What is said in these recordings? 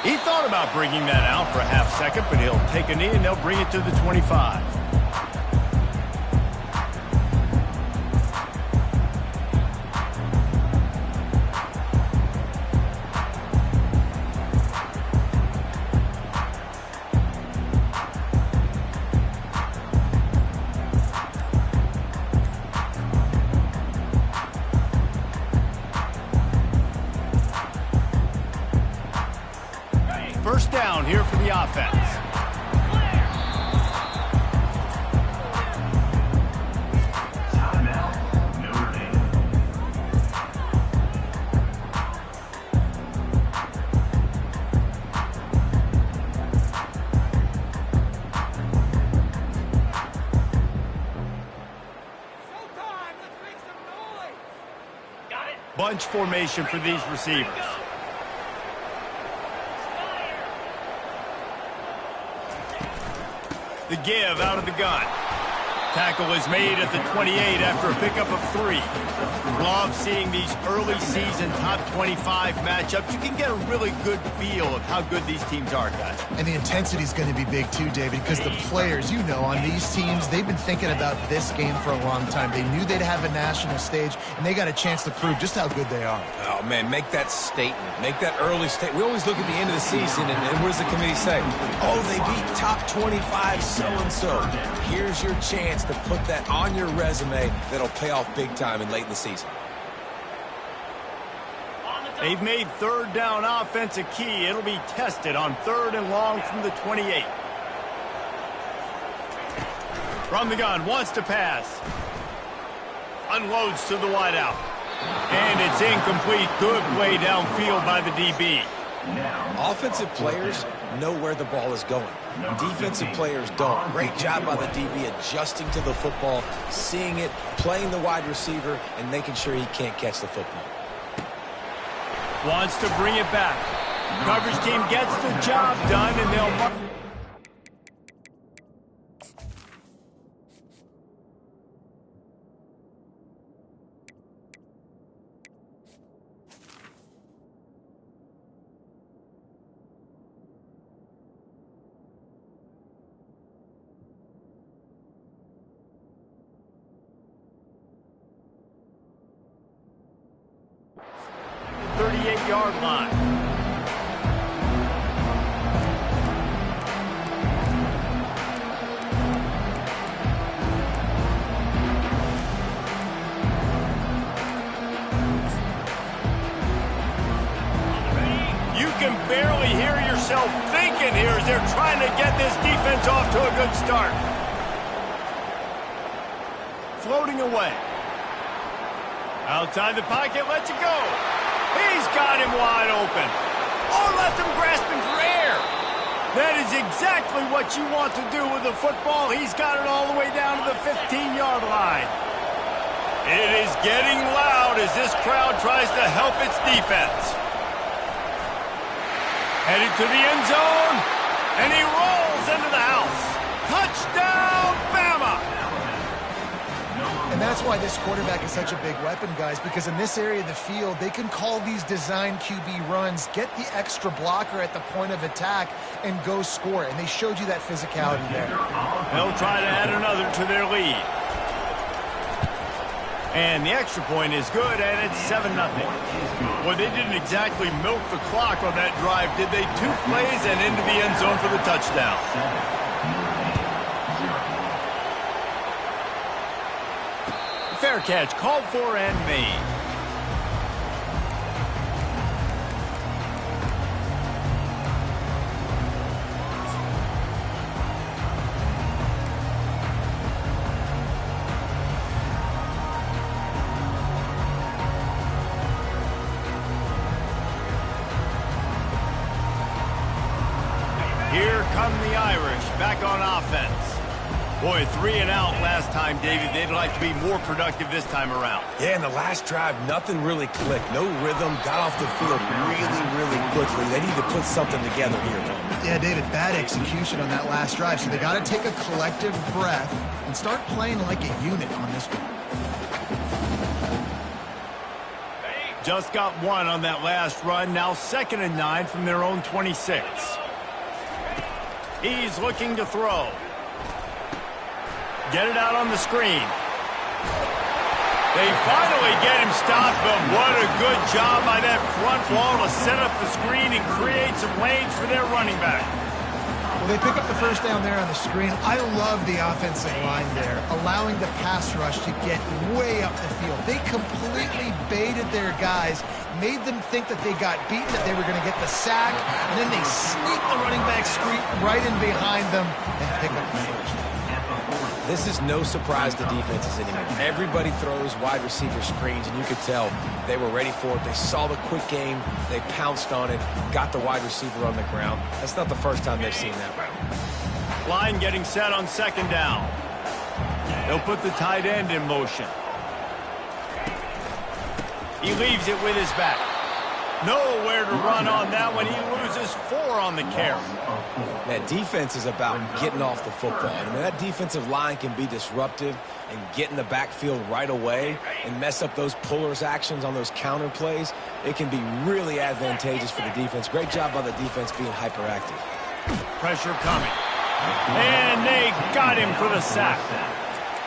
He thought about bringing that out for a half second, but he'll take a knee and they'll bring it to the 25. First down here for the offense. Timeout, Notre Dame. Showtime! Let's make some noise! Got it. Bunch formation for these receivers. The give out of the gun. Tackle is made at the 28 after a pickup of 3. Love seeing these early season top 25 matchups. You can get a really good feel of how good these teams are, guys. And the intensity is going to be big too, David, because the players, you know, on these teams, they've been thinking about this game for a long time. They knew they'd have a national stage, and they got a chance to prove just how good they are. Oh, man, make that statement. Make that early statement. We always look at the end of the season, and what does the committee say? Oh, they beat top 25 so-and-so. Here's your chance to put that on your resume that'll pay off big time in late in the season. They've made third down offense a key. It'll be tested on 3rd and long from the 28. From the gun, wants to pass. Unloads to the wideout. And it's incomplete. Good play downfield by the DB. Offensive players know where the ball is going. Defensive players don't. Great job by the DB adjusting to the football, seeing it, playing the wide receiver, and making sure he can't catch the football. Wants to bring it back. Coverage team gets the job done, and they'll mark. The 38-yard line. You can barely hear yourself thinking here as they're trying to get this defense off to a good start. Floating away. Outside the pocket, lets it go. He's got him wide open. Oh, left him grasping for air. That is exactly what you want to do with the football. He's got it all the way down to the 15-yard line. It is getting loud as this crowd tries to help its defense. Headed to the end zone, and he rolls into the house. Touchdown, Bama! And that's why this quarterback is such a big weapon, guys, because in this area of the field, they can call these design QB runs, get the extra blocker at the point of attack, and go score. And they showed you that physicality there. They'll try to add another to their lead. And the extra point is good, and it's 7-0. Well, they didn't exactly milk the clock on that drive, did they? 2 plays and into the end zone for the touchdown. Fair catch, called for and made. Here come the Irish, back on offense. Boy, 3 and out last time, David. They'd like to be more productive this time around. Yeah, in the last drive, nothing really clicked. No rhythm, got off the field really quickly. They need to put something together here. Yeah, David, bad execution on that last drive, so they got to take a collective breath and start playing like a unit on this one. just got one on that last run. Now 2nd and 9 from their own 26. He's looking to throw. Get it out on the screen. They finally get him stopped, but what a good job by that front wall to set up the screen and create some lanes for their running back. Well, they pick up the first down there on the screen. I love the offensive line there, allowing the pass rush to get way up the field. They completely baited their guys, made them think that they got beaten, that they were going to get the sack, and then they sneak the running back screen right in behind them and pick up the first. This is no surprise to defenses anymore. Everybody throws wide receiver screens, and you could tell they were ready for it. They saw the quick game. They pounced on it, got the wide receiver on the ground. That's not the first time they've seen that route. Line getting set on 2nd down. They'll put the tight end in motion. He leaves it with his back. Nowhere to run on that one. He loses 4 on the carry. That defense is about getting off the football. I mean, that defensive line can be disruptive and get in the backfield right away and mess up those pullers actions on those counter plays. It can be really advantageous for the defense. Great job by the defense being hyperactive. Pressure coming. And they got him for the sack.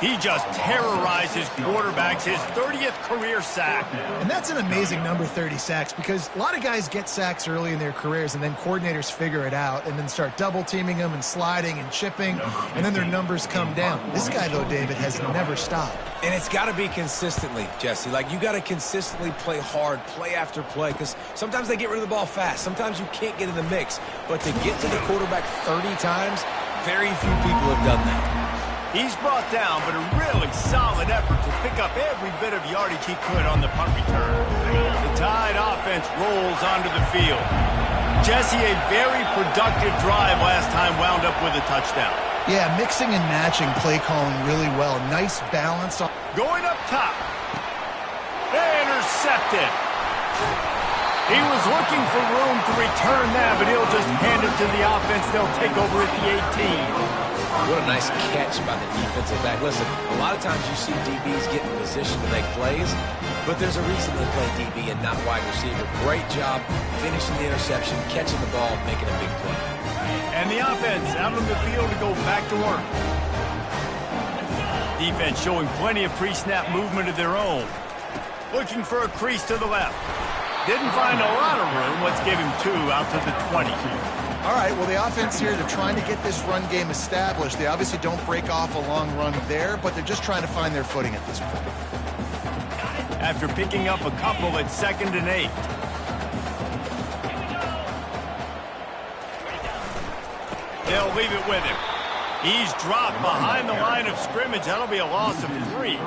He just terrorized his quarterbacks, his 30th career sack. And that's an amazing number, 30 sacks, because a lot of guys get sacks early in their careers, and then coordinators figure it out and then start double-teaming them and sliding and chipping, and then their numbers come down. This guy, though, David, has never stopped. And it's got to be consistently, Jesse. Like, you got to consistently play hard, play after play, because sometimes they get rid of the ball fast. Sometimes you can't get in the mix. But to get to the quarterback 30 times, very few people have done that. He's brought down, but a really solid effort to pick up every bit of yardage he could on the punt return. The Tide offense rolls onto the field. Jesse, a very productive drive last time wound up with a touchdown. Yeah, mixing and matching play calling really well. Nice balance. Going up top. Intercepted. He was looking for room to return that, but he'll just hand it to the offense. They'll take over at the 18. What a nice catch by the defensive back. Listen, a lot of times you see DBs get in position to make plays, but there's a reason they play DB and not wide receiver. Great job finishing the interception, catching the ball, making a big play. And the offense out on the field to go back to work. Defense showing plenty of pre-snap movement of their own. Looking for a crease to the left. Didn't find a lot of room. Let's give him 2 out to the 20. All right, well, the offense here, they're trying to get this run game established. They obviously don't break off a long run there, but they're just trying to find their footing at this point. After picking up a couple at 2nd and 8. They'll leave it with him. He's dropped behind the line of scrimmage. That'll be a loss of 3.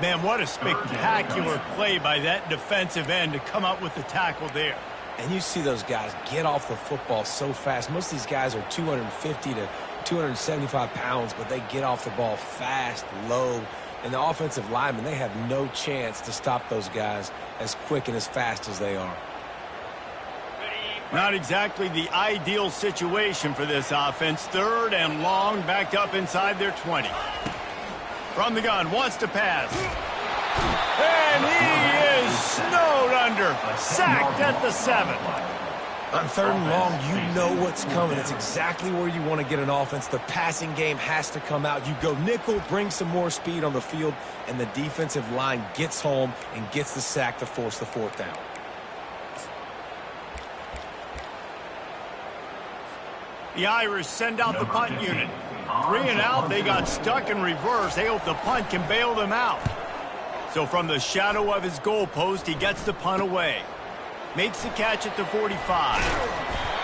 Man, what a spectacular play by that defensive end to come up with the tackle there. And you see those guys get off the football so fast. Most of these guys are 250 to 275 pounds, but they get off the ball fast, low. And the offensive linemen, they have no chance to stop those guys as quick and as fast as they are. Not exactly the ideal situation for this offense. 3rd and long, backed up inside their 20. From the gun, wants to pass. And he is snowed under. Sacked at the 7. On 3rd and long, you know what's coming. It's exactly where you want to get an offense. The passing game has to come out. You go nickel, bring some more speed on the field, and the defensive line gets home and gets the sack to force the 4th down. The Irish send out the punt unit. 3 and out, they got stuck in reverse. They hope the punt can bail them out. So from the shadow of his goalpost, he gets the punt away. Makes the catch at the 45.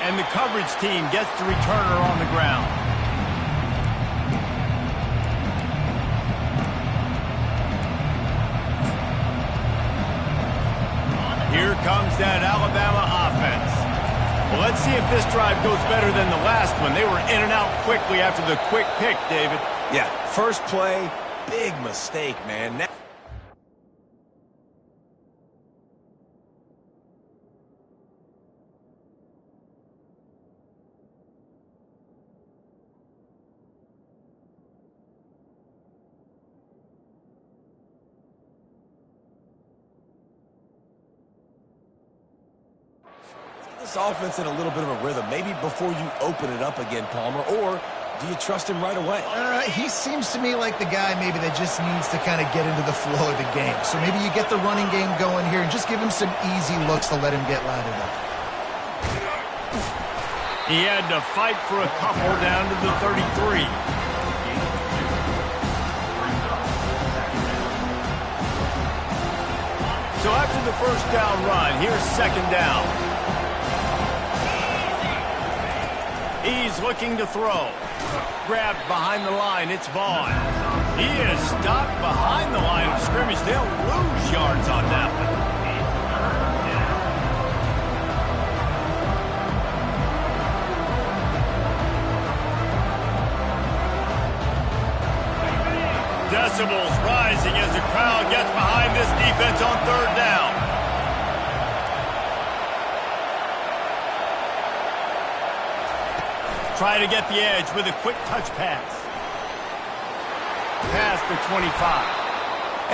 And the coverage team gets the returner on the ground. Here comes that Alabama offense. Well, let's see if this drive goes better than the last one. They were in and out quickly after the quick pick, David. Yeah, first play, big mistake, man. This offense in a little bit of a rhythm. Maybe before you open it up again, Palmer, or do you trust him right away? He seems to me like the guy maybe that just needs to kind of get into the flow of the game. So maybe you get the running game going here and just give him some easy looks to let him get lathered up. He had to fight for a couple down to the 33. So after the first down run, here's second down. He's looking to throw. Grabbed behind the line, it's Vaughn. He is stopped behind the line of scrimmage. They'll lose yards on that one. Decibels rising as the crowd gets behind this defense on third down. Try to get the edge with a quick touch pass. Past the 25.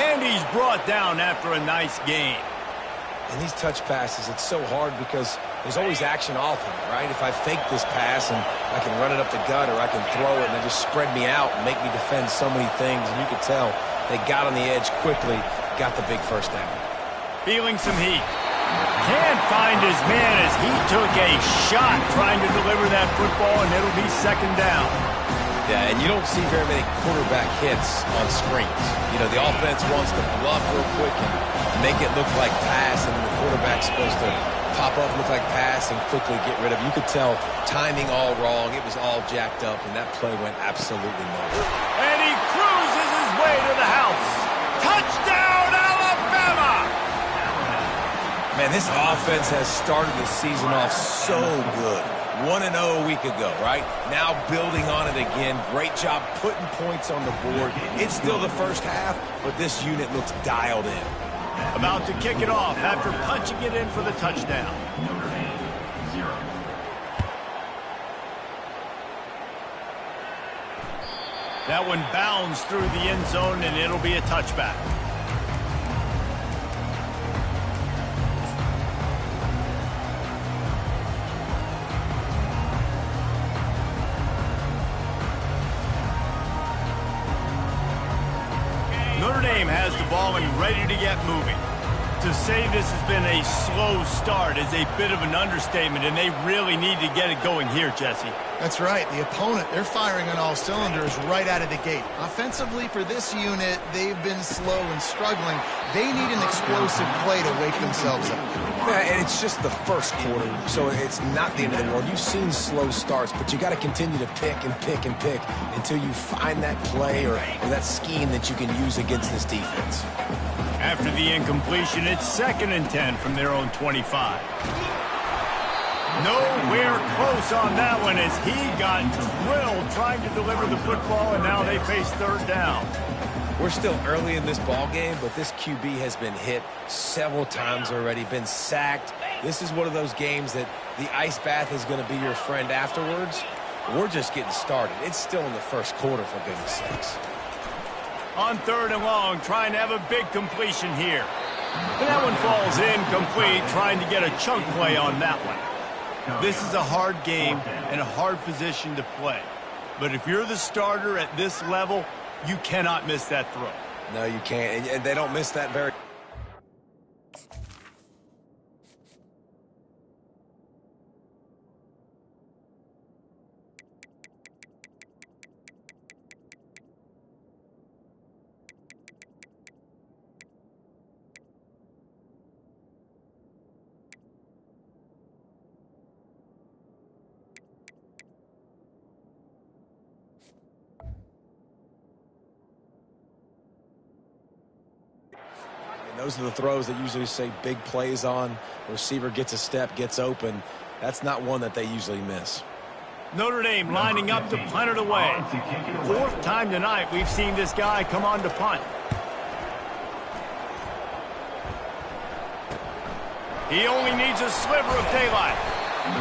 And he's brought down after a nice gain. And these touch passes, it's so hard because there's always action off of it, right? If I fake this pass and I can run it up the gut or I can throw it and they just spread me out and make me defend so many things, and you could tell they got on the edge quickly, got the big first down. Feeling some heat. Can't find his man as he took a shot trying to deliver that football, and it'll be second down. Yeah, and you don't see very many quarterback hits on screens. You know, the offense wants to bluff real quick and make it look like pass, and the quarterback's supposed to pop up, look like pass, and quickly get rid of it. You could tell timing all wrong. It was all jacked up, and that play went absolutely nowhere. And he cruises his way to the house. Touchdown, Alabama! Man, this offense has started the season off so good. 1-0 a week ago, right? Now building on it again. Great job putting points on the board. It's still the first half, but this unit looks dialed in. About to kick it off after punching it in for the touchdown. That one bounds through the end zone, and it'll be a touchback. Notre Dame has the ball and ready to get moving. To say this has been a slow start is a bit of an understatement, and they really need to get it going here, Jesse. That's right. The opponent, they're firing on all cylinders right out of the gate. Offensively, for this unit, they've been slow and struggling. They need an explosive play to wake themselves up. Yeah, and it's just the first quarter, so it's not the end of the world. You've seen slow starts, but you got to continue to pick and pick and pick until you find that play or that scheme that you can use against this defense. After the incompletion, it's 2nd and 10 from their own 25. Nowhere close on that one as he got drilled trying to deliver the football, and now they face third down. We're still early in this ball game, but this QB has been hit several times already, been sacked. This is one of those games that the ice bath is going to be your friend afterwards. We're just getting started. It's still in the first quarter, for goodness sakes. On 3rd and long, trying to have a big completion here. And that one falls incomplete, trying to get a chunk play on that one. This is a hard game and a hard position to play. But if you're the starter at this level, you cannot miss that throw. No, you can't. And they don't miss that very... Those are the throws that usually say big plays on. Receiver gets a step, gets open. That's not one that they usually miss. Notre Dame lining up to punt it away. 4th time tonight we've seen this guy come on to punt. He only needs a sliver of daylight.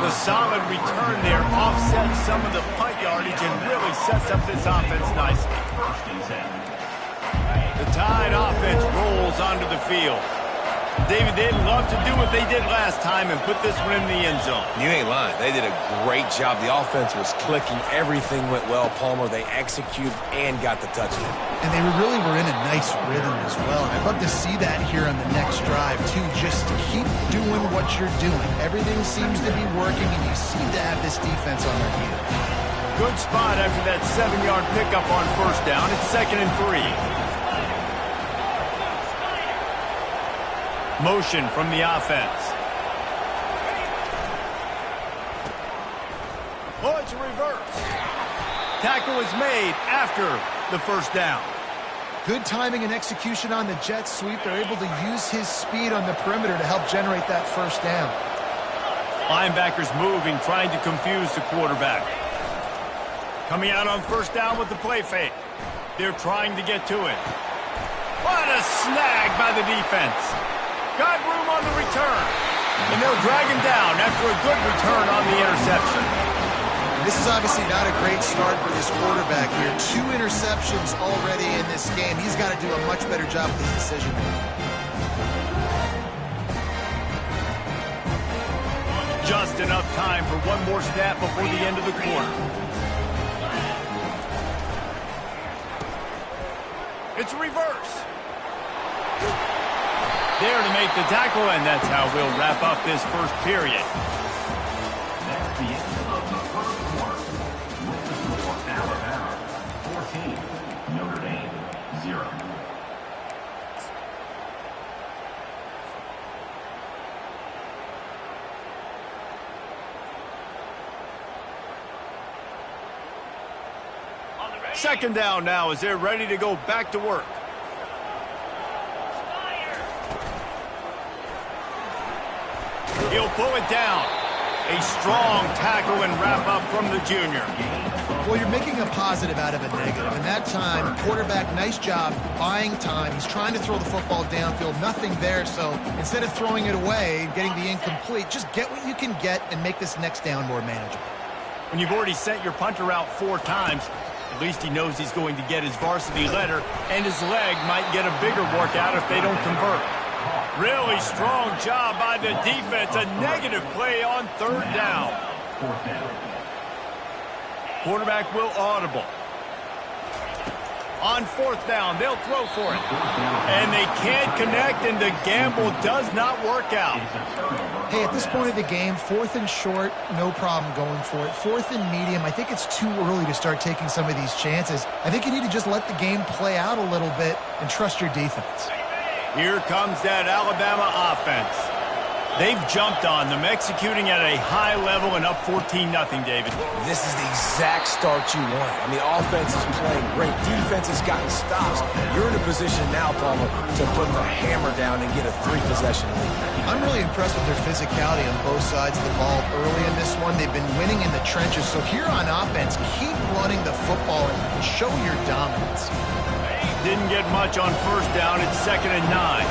The solid return there offsets some of the punt yardage and really sets up this offense nicely. The Tide offense rolls onto the field. David, they'd love to do what they did last time and put this one in the end zone. You ain't lying. They did a great job. The offense was clicking. Everything went well, Palmer. They executed and got the touchdown. And they really were in a nice rhythm as well. And I'd love to see that here on the next drive, too. Just keep doing what you're doing. Everything seems to be working, and you seem to have this defense on their heels. Good spot after that 7-yard pickup on first down. It's 2nd and 3. Motion from the offense. Oh, it's a reverse. Tackle is made after the first down. Good timing and execution on the jet sweep. They're able to use his speed on the perimeter to help generate that first down. Linebackers moving, trying to confuse the quarterback. Coming out on first down with the play fake. They're trying to get to it. What a snag by the defense. Got room on the return. And they'll drag him down after a good return on the interception. This is obviously not a great start for this quarterback here. 2 interceptions already in this game. He's got to do a much better job with his decision making. Just enough time for one more snap before the end of the quarter. It's a reverse. There to make the tackle, and that's how we'll wrap up this first period. That's the end of the first quarter. With the score, Alabama 14, Notre Dame 0. Second down now as they're ready to go back to work. He'll pull it down. A strong tackle and wrap up from the junior. Well, you're making a positive out of a negative. And that time, quarterback, nice job buying time. He's trying to throw the football downfield. Nothing there. So instead of throwing it away and getting the incomplete, just get what you can get and make this next down more manageable. When you've already sent your punter out 4 times, at least he knows he's going to get his varsity letter, and his leg might get a bigger workout if they don't convert. Really strong job by the defense. A negative play on third down. Quarterback will audible. On fourth down, they'll throw for it. And they can't connect, and the gamble does not work out. Hey, at this point of the game, 4th and short, no problem going for it. 4th and medium, I think it's too early to start taking some of these chances. I think you need to just let the game play out a little bit and trust your defense. Here comes that Alabama offense. They've jumped on them, executing at a high level and up 14-0, David. This is the exact start you want. I mean, offense is playing great. Defense has gotten stops. You're in a position now, Palmer, to put the hammer down and get a 3-possession lead. I'm really impressed with their physicality on both sides of the ball early in this one. They've been winning in the trenches. So here on offense, keep running the football and show your dominance. Didn't get much on first down. It's 2nd and 9.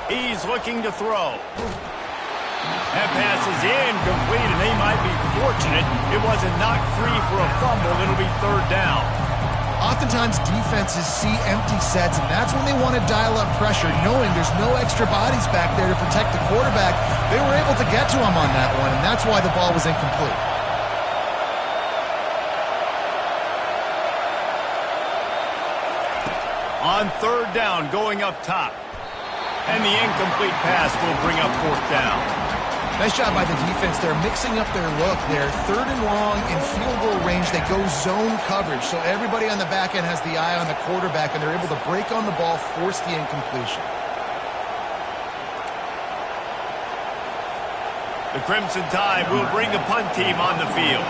He's looking to throw. That pass is incomplete, and they might be fortunate it wasn't knocked free for a fumble. It'll be third down. Oftentimes, defenses see empty sets, and that's when they want to dial up pressure, knowing there's no extra bodies back there to protect the quarterback. They were able to get to him on that one, and that's why the ball was incomplete. On third down, going up top. And the incomplete pass will bring up fourth down. Nice job by the defense. They're mixing up their look. They're 3rd and long in field goal range. They go zone coverage, so everybody on the back end has the eye on the quarterback, and they're able to break on the ball, force the incompletion. The Crimson Tide will bring the punt team on the field.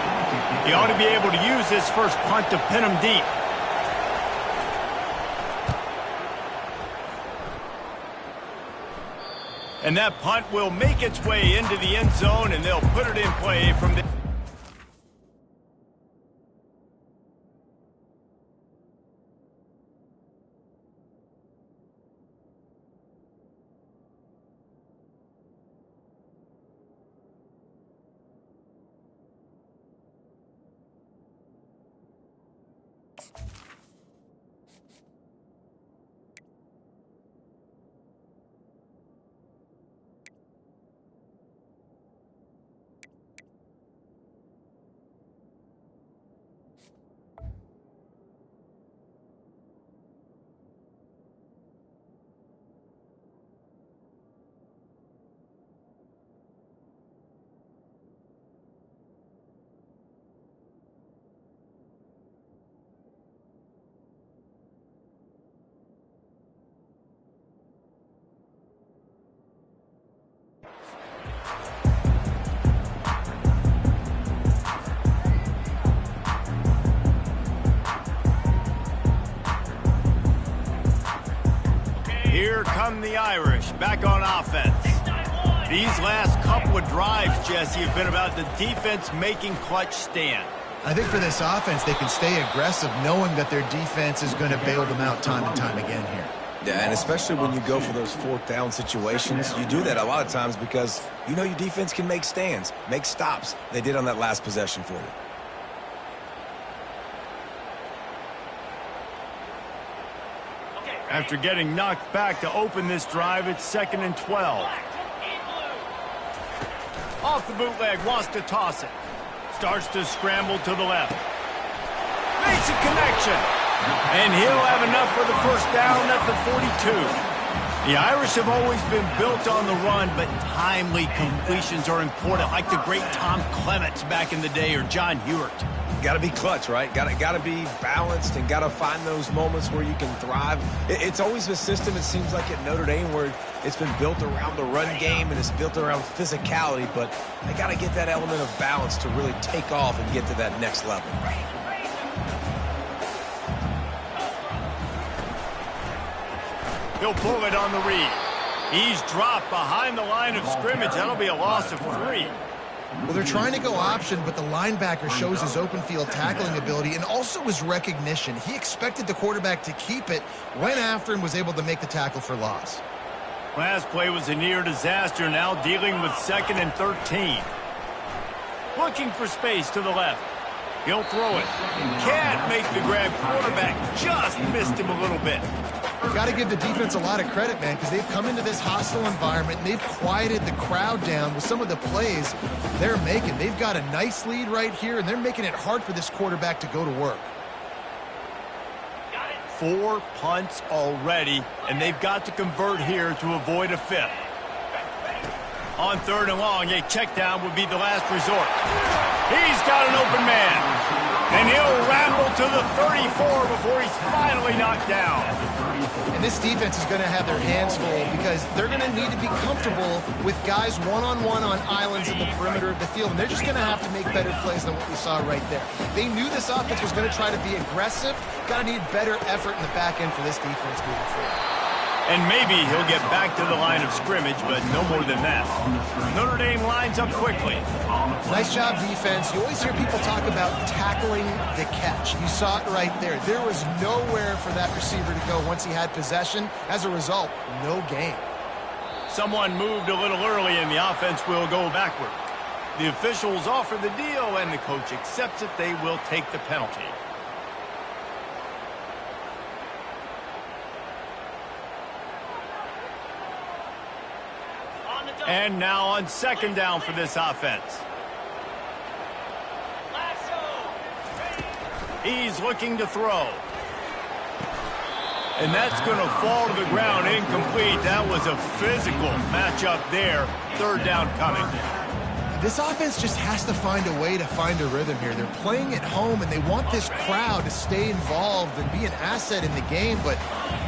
He ought to be able to use this first punt to pin them deep. And that punt will make its way into the end zone, and they'll put it in play from the... down, the Irish back on offense. These last couple of drives, Jesse, have been about the defense making clutch stand. I think for this offense, they can stay aggressive knowing that their defense is going to bail them out time and time again here. Yeah, and especially when you go for those fourth down situations, you do that a lot of times because you know your defense can make stands, make stops. They did on that last possession for you. After getting knocked back to open this drive, it's 2nd and 12. Off the bootleg, wants to toss it. Starts to scramble to the left. Makes a connection. And he'll have enough for the first down at the 42. The Irish have always been built on the run, but timely completions are important, like the great Tom Clements back in the day or John Hewart. Got to be clutch, right? Got to be balanced and got to find those moments where you can thrive. It's always a system, it seems like, at Notre Dame where it's been built around the run game and it's built around physicality, but they got to get that element of balance to really take off and get to that next level. He'll pull it on the read. He's dropped behind the line of scrimmage. That'll be a loss of 3. Well, they're trying to go option, but the linebacker shows his open field tackling ability and also his recognition. He expected the quarterback to keep it, went after and was able to make the tackle for loss. Last play was a near disaster, now dealing with 2nd and 13. Looking for space to the left. He'll throw it. Can't make the grab. Quarterback just missed him a little bit. Got to give the defense a lot of credit, man, because they've come into this hostile environment and they've quieted the crowd down with some of the plays they're making. They've got a nice lead right here, and they're making it hard for this quarterback to go to work. 4 punts already, and they've got to convert here to avoid a 5th. On 3rd and long, a check down would be the last resort. He's got an open man. And he'll ramble to the 34 before he's finally knocked down. And this defense is going to have their hands full because they're going to need to be comfortable with guys one-on-one on islands in the perimeter of the field. And they're just going to have to make better plays than what we saw right there. They knew this offense was going to try to be aggressive. Got to need better effort in the back end for this defense moving forward. And maybe he'll get back to the line of scrimmage, but no more than that. Notre Dame lines up quickly. Nice job, defense. You always hear people talk about tackling the catch. You saw it right there. There was nowhere for that receiver to go once he had possession. As a result, no gain. Someone moved a little early, and the offense will go backward. The officials offer the deal, and the coach accepts it. They will take the penalty. And now on 2nd down for this offense. He's looking to throw. And that's going to fall to the ground incomplete. That was a physical matchup there. 3rd down coming. This offense just has to find a way to find a rhythm here. They're playing at home, and they want this crowd to stay involved and be an asset in the game, but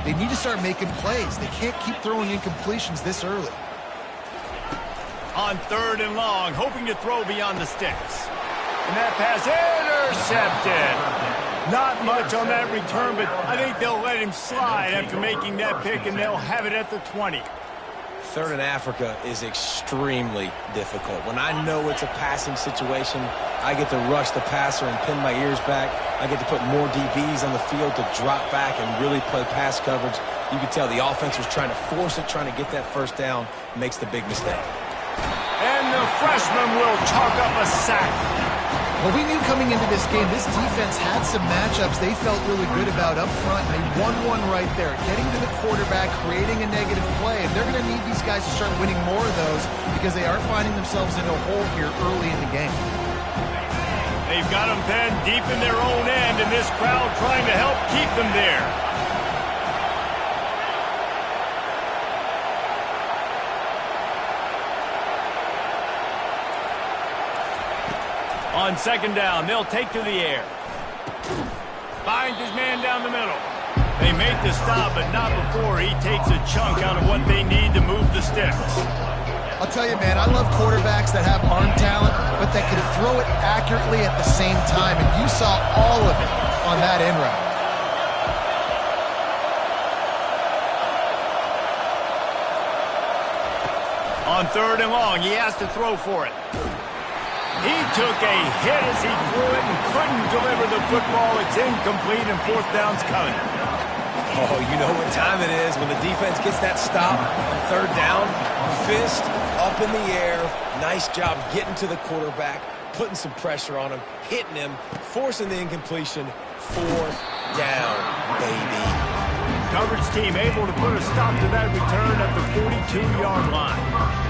they need to start making plays. They can't keep throwing incompletions this early. On 3rd and long, hoping to throw beyond the sticks. And that pass intercepted. Not much on that return, but I think they'll let him slide after making that pick, and they'll have it at the 20. 3rd in Africa is extremely difficult. When I know it's a passing situation, I get to rush the passer and pin my ears back. I get to put more DBs on the field to drop back and really play pass coverage. You can tell the offense was trying to force it, trying to get that first down, makes the big mistake. And the freshman will chalk up a sack. Well, we knew coming into this game, this defense had some matchups they felt really good about up front. They won one right there, getting to the quarterback, creating a negative play. And they're going to need these guys to start winning more of those because they are finding themselves in a hole here early in the game. They've got them penned deep in their own end, and this crowd trying to help keep them there. On 2nd down, they'll take to the air. Finds his man down the middle. They make the stop, but not before he takes a chunk out of what they need to move the sticks. I'll tell you, man, I love quarterbacks that have arm talent, but that can throw it accurately at the same time, and you saw all of it on that in route. On 3rd and long, he has to throw for it. He took a hit as he threw it and couldn't deliver the football. It's incomplete, and 4th down's coming. Oh, you know what time it is when the defense gets that stop on 3rd down. Fist up in the air. Nice job getting to the quarterback, putting some pressure on him, hitting him, forcing the incompletion. 4th down, baby. Coverage team able to put a stop to that return at the 42-yard line.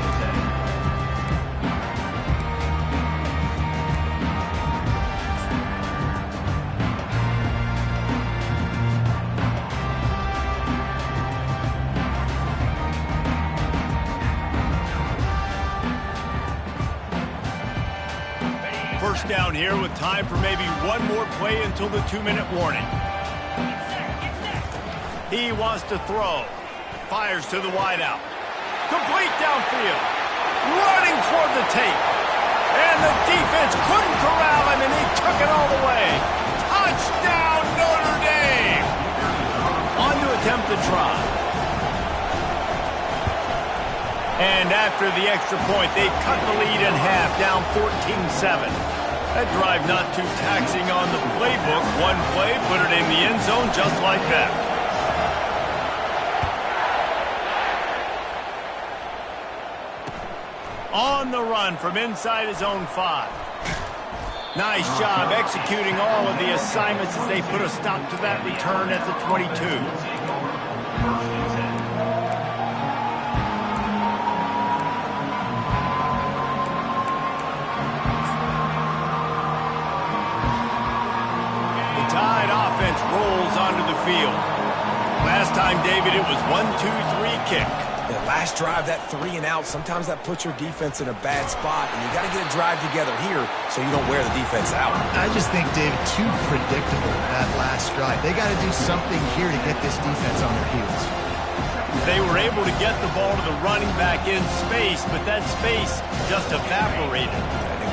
First down here with time for maybe one more play until the 2-minute warning. He wants to throw. Fires to the wideout. Complete downfield. Running toward the tape. And the defense couldn't corral him, and he took it all the way. Touchdown, Notre Dame! On to attempt the try. And after the extra point, they've cut the lead in half, down 14-7. That drive not too taxing on the playbook. One play, put it in the end zone just like that. On the run from inside his own 5. Nice job executing all of the assignments as they put a stop to that return at the 22. Tide offense rolls onto the field. Last time, David, it was 1-2-3 kick. The last drive, that 3 and out, sometimes that puts your defense in a bad spot, and you got to get a drive together here so you don't wear the defense out. I just think, David, too predictable, that last drive. They got to do something here to get this defense on their heels. They were able to get the ball to the running back in space, but that space just evaporated.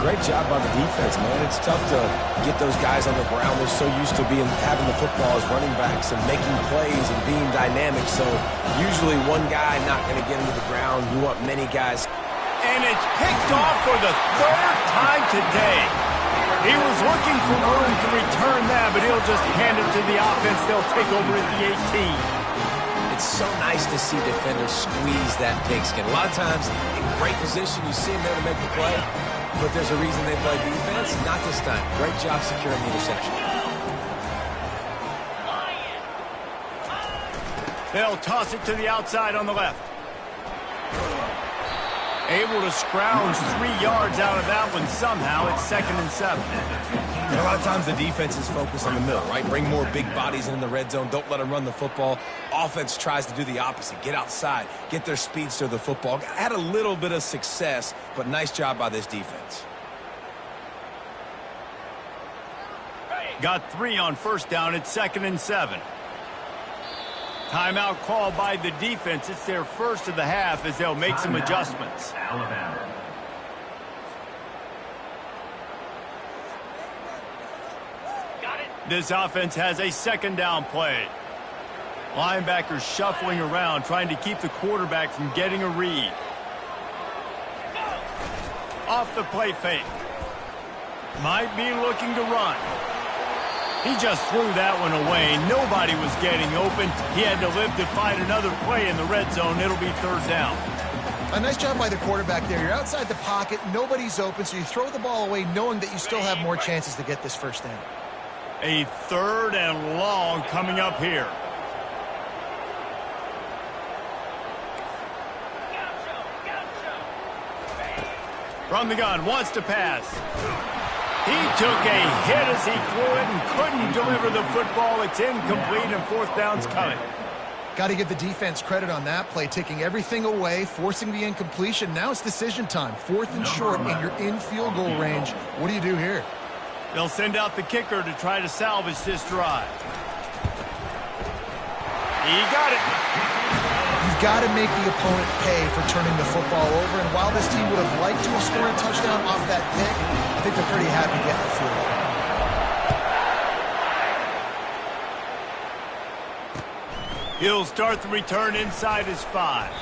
Great job by the defense, man. It's tough to get those guys on the ground. They're so used to having the football as running backs and making plays and being dynamic. So usually one guy not going to get into the ground. You want many guys. And it's picked off for the 3rd time today. He was looking for room to return that, but he'll just hand it to the offense. They'll take over at the 18. It's so nice to see defenders squeeze that pigskin. A lot of times in great position, you see them there to make the play. But there's a reason they play defense. Not this time. Great job securing the interception. They'll toss it to the outside on the left. Able to scrounge 3 yards out of that one somehow. It's 2nd and 7. And a lot of times the defense is focused on the middle, right? Bring more big bodies in the red zone. Don't let them run the football. Offense tries to do the opposite. Get outside. Get their speeds to the football. Had a little bit of success, but nice job by this defense. Got 3 on 1st down. It's 2nd and 7. Timeout called by the defense. It's their first of the half as they'll make some adjustments. Alabama. This offense has a 2nd down play. Linebackers shuffling around, trying to keep the quarterback from getting a read. Off the play fake. Might be looking to run. He just threw that one away. Nobody was getting open. He had to live to find another play in the red zone. It'll be 3rd down. A nice job by the quarterback there. You're outside the pocket. Nobody's open, so you throw the ball away knowing that you still have more chances to get this 1st down. A 3rd and long coming up here. From the gun, wants to pass. He took a hit as he threw it and couldn't deliver the football. It's incomplete, and 4th down's coming. Got to give the defense credit on that play, taking everything away, forcing the incompletion. Now it's decision time. 4th and short, and you're in field goal range. What do you do here? They'll send out the kicker to try to salvage this drive. He got it. You've got to make the opponent pay for turning the football over, and while this team would have liked to have scored a touchdown off that pick, I think they're pretty happy getting the field goal. He'll start the return inside his 5.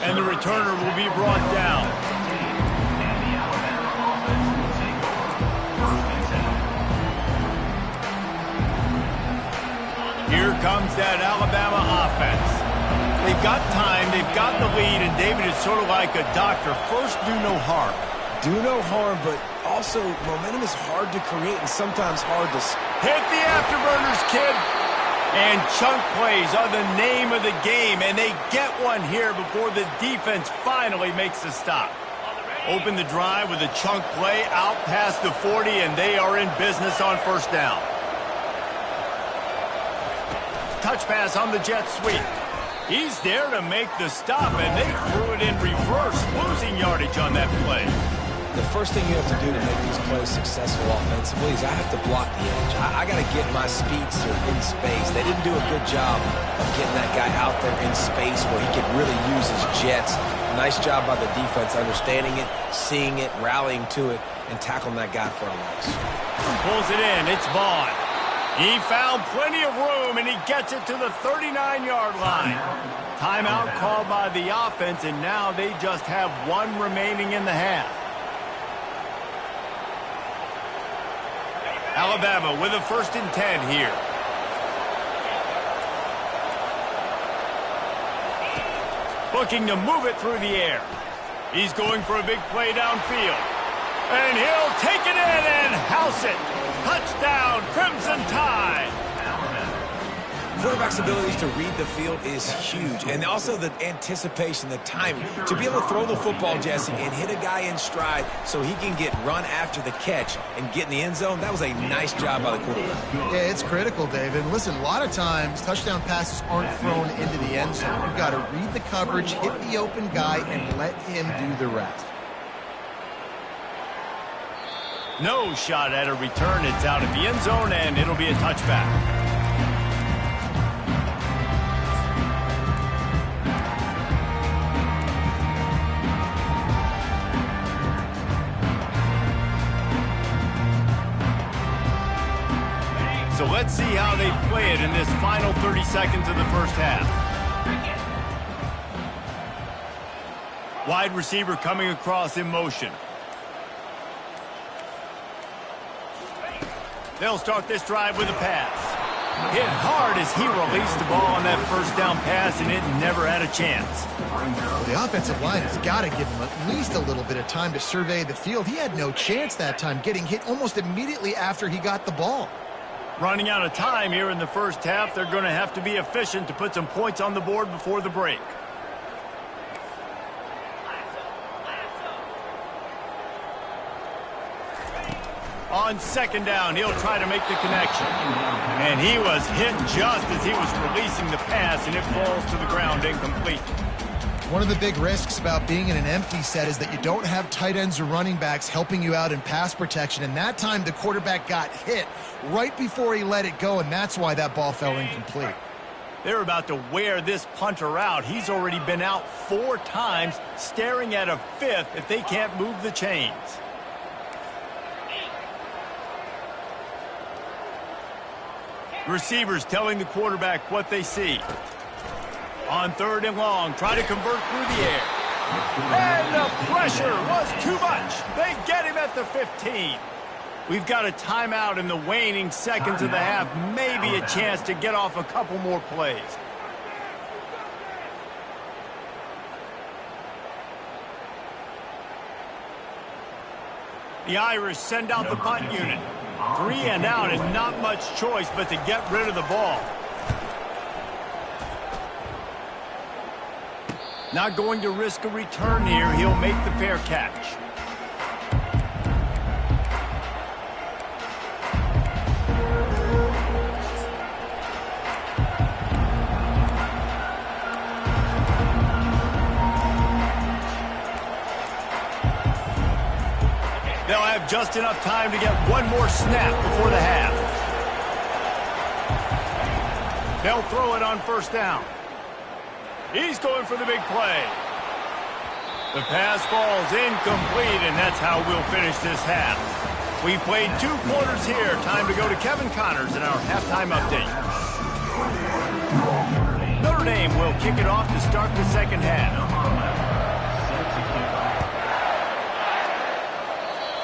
And the returner will be brought down. And the Alabama offense will take over. 1st and 10. Here comes that Alabama offense. They've got time, they've got the lead, and David is sort of like a doctor. First, do no harm. Do no harm, but also momentum is hard to create and sometimes hard to... Hit the afterburners, kid. And chunk plays are the name of the game, and they get one here before the defense finally makes the stop. Open the drive with a chunk play out past the 40, and they are in business on 1st down. Touch pass on the jet sweep. He's there to make the stop, and they threw it in reverse, losing yardage on that play. The first thing you have to do to make these plays successful offensively is I have to block the edge. I got to get my speedster in space. They didn't do a good job of getting that guy out there in space where he could really use his jets. Nice job by the defense understanding it, seeing it, rallying to it, and tackling that guy for a loss. Pulls it in. It's Vaughn. He found plenty of room, and he gets it to the 39-yard line. Timeout called by the offense, and now they just have one remaining in the half. Alabama with a 1st and 10 here. Looking to move it through the air. He's going for a big play downfield. And he'll take it in and house it. Touchdown, Crimson Tide. Quarterback's abilities to read the field is huge, and also the anticipation, the timing. To be able to throw the football, Jesse, and hit a guy in stride so he can get run after the catch and get in the end zone, that was a nice job by the quarterback. Yeah, it's critical, David. And listen, a lot of times, touchdown passes aren't thrown into the end zone. You've got to read the coverage, hit the open guy, and let him do the rest. No shot at a return. It's out of the end zone, and it'll be a touchback. So let's see how they play it in this final 30 seconds of the 1st half. Wide receiver coming across in motion. They'll start this drive with a pass. Hit hard as he released the ball on that 1st down pass, and it never had a chance. The offensive line has got to give him at least a little bit of time to survey the field. He had no chance that time, getting hit almost immediately after he got the ball. Running out of time here in the 1st half, they're going to have to be efficient to put some points on the board before the break. On 2nd down, he'll try to make the connection. And he was hit just as he was releasing the pass, and it falls to the ground incomplete. One of the big risks about being in an empty set is that you don't have tight ends or running backs helping you out in pass protection. And that time, the quarterback got hit right before he let it go, and that's why that ball fell incomplete. They're about to wear this punter out. He's already been out 4 times, staring at a 5th if they can't move the chains. Receivers telling the quarterback what they see. On 3rd and long, try to convert through the air. And the pressure was too much. They get him at the 15. We've got a timeout in the waning seconds of the half. Maybe a chance to get off a couple more plays. The Irish send out the punt unit. 3 and out, and not much choice but to get rid of the ball. Not going to risk a return here. He'll make the fair catch. They'll have just enough time to get one more snap before the half. They'll throw it on 1st down. He's going for the big play. The pass falls incomplete, and that's how we'll finish this half. We've played 2 quarters here. Time to go to Kevin Connors in our halftime update. Notre Notre Dame will kick it off to start the second half.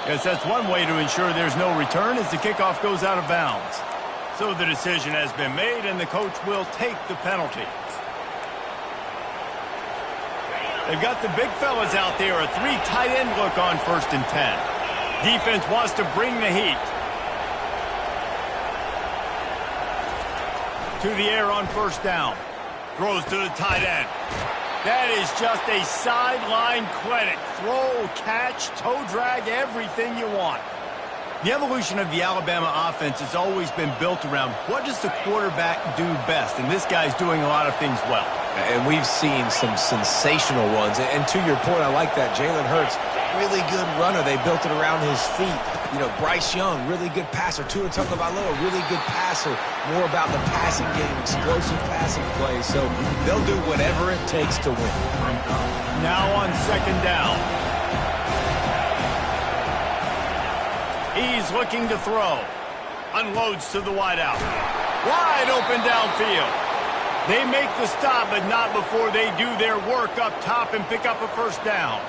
Guess that's one way to ensure there's no return as the kickoff goes out of bounds. So the decision has been made, and the coach will take the penalty. They've got the big fellas out there, a 3 tight end look on 1st and 10. Defense wants to bring the heat. To the air on 1st down. Throws to the tight end. That is just a sideline clinic. Throw, catch, toe drag, everything you want. The evolution of the Alabama offense has always been built around what does the quarterback do best, and this guy's doing a lot of things well. And we've seen some sensational ones. And to your point, I like that. Jalen Hurts, really good runner. They built it around his feet. You know, Bryce Young, really good passer. Tua Tagovailoa, really good passer. More about the passing game, explosive passing plays. So they'll do whatever it takes to win. Now on 2nd down. He's looking to throw. Unloads to the wideout. Wide open downfield. They make the stop, but not before they do their work up top and pick up a 1st down.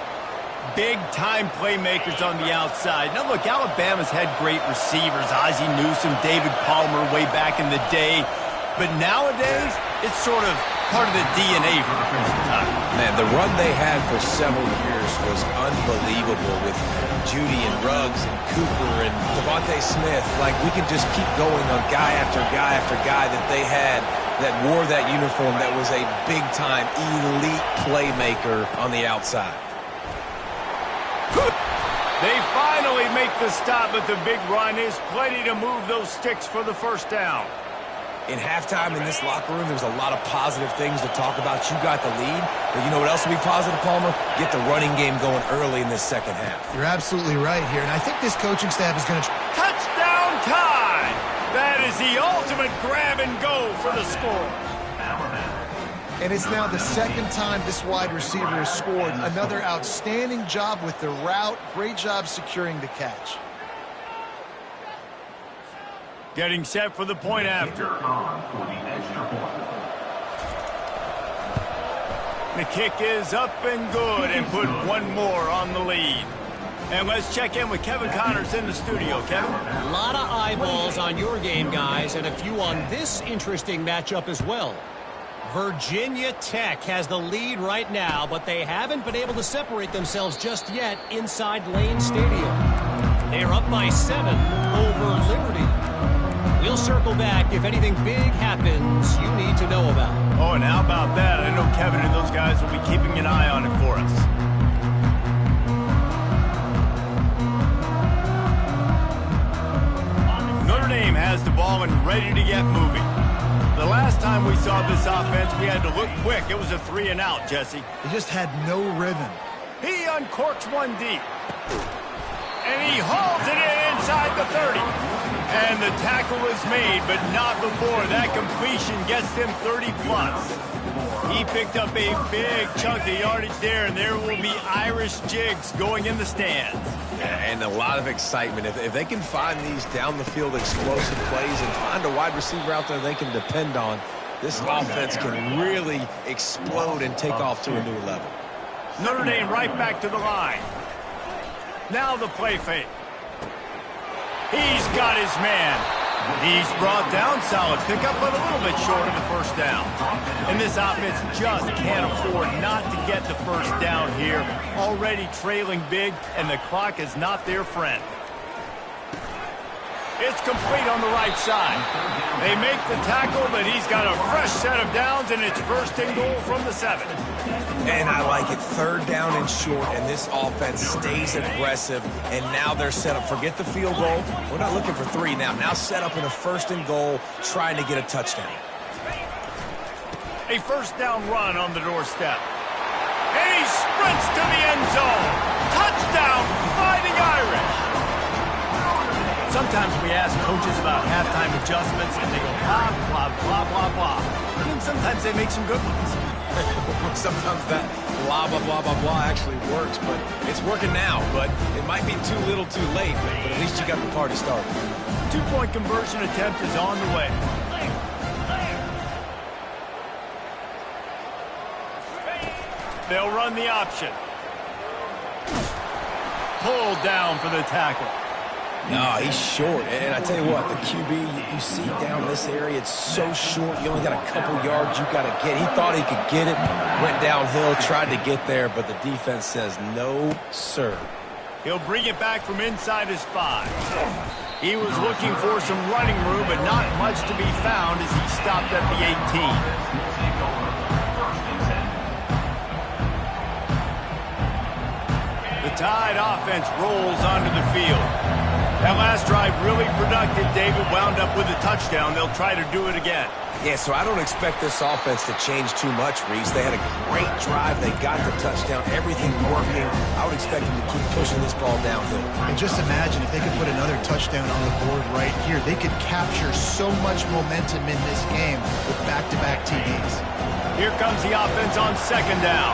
Big-time playmakers on the outside. Now, look, Alabama's had great receivers. Ozzie Newsome, David Palmer way back in the day. But nowadays, it's sort of part of the DNA for the Crimson Tide. Man, the run they had for several years was unbelievable with Judy and Ruggs and Cooper and Devontae Smith. Like, we can just keep going on guy after guy after guy that they had that wore that uniform that was a big-time elite playmaker on the outside. They finally make the stop, but the big run is plenty to move those sticks for the 1st down. In halftime in this locker room, there's a lot of positive things to talk about. You got the lead, but you know what else will be positive, Palmer? Get the running game going early in this second half. You're absolutely right here, and I think this coaching staff is going to... Touchdown time! That is the ultimate grab and go for the score. And it's now the 2nd time this wide receiver has scored. Another outstanding job with the route. Great job securing the catch. Getting set for the point after. The kick is up and good and put one more on the lead. And let's check in with Kevin Connors in the studio. Kevin? A lot of eyeballs on your game, guys, and a few on this interesting matchup as well. Virginia Tech has the lead right now, but they haven't been able to separate themselves just yet inside Lane Stadium. They are up by 7 over Liberty. We'll circle back if anything big happens you need to know about. Oh, and how about that? I know Kevin and those guys will be keeping an eye on it for us. Notre Dame has the ball and ready to get moving. The last time we saw this offense, we had to look quick. It was a 3 and out, Jesse. He just had no rhythm. He uncorks one deep. And he hauls it in inside the 30. And the tackle is made, but not before that completion gets them 30-plus. He picked up a big chunk of yardage there, and there will be Irish jigs going in the stands. And a lot of excitement. If they can find these down-the-field explosive plays and find a wide receiver out there they can depend on, this offense can really explode and take off to a new level. Notre Dame right back to the line. Now the play fake. He's got his man. He's brought down, solid pickup, but a little bit short of the 1st down. And this offense just can't afford not to get the 1st down here. Already trailing big, and the clock is not their friend. It's complete on the right side. They make the tackle, but he's got a fresh set of downs, and it's 1st and goal from the 7. And I like it. 3rd down and short, and this offense stays aggressive, and now they're set up. Forget the field goal. We're not looking for 3 now. Now set up in a 1st and goal, trying to get a touchdown. A 1st down run on the doorstep. And he sprints to the end zone. Touchdown, Fighting Irish. Sometimes we ask coaches about halftime adjustments, and they go blah, blah, blah, blah, blah. And then sometimes they make some good ones. Sometimes that blah, blah, blah, blah, blah actually works, but it's working now. But it might be too little too late, but at least you got the party started. 2-point conversion attempt is on the way. They'll run the option. Pulled down for the tackle. No, he's short. And I tell you what, the QB, you see down this area, it's so short. You only got a couple yards you got to get. He thought he could get it, went downhill, tried to get there, but the defense says no, sir. He'll bring it back from inside his 5. He was looking for some running room, but not much to be found as he stopped at the 18. The Tide offense rolls onto the field. That last drive really productive. David wound up with a touchdown. They'll try to do it again. Yeah, so I don't expect this offense to change too much, Reese. They had a great drive. They got the touchdown. Everything working. I would expect them to keep pushing this ball downhill. And just imagine if they could put another touchdown on the board right here. They could capture so much momentum in this game with back-to-back TDs. Here comes the offense on second down.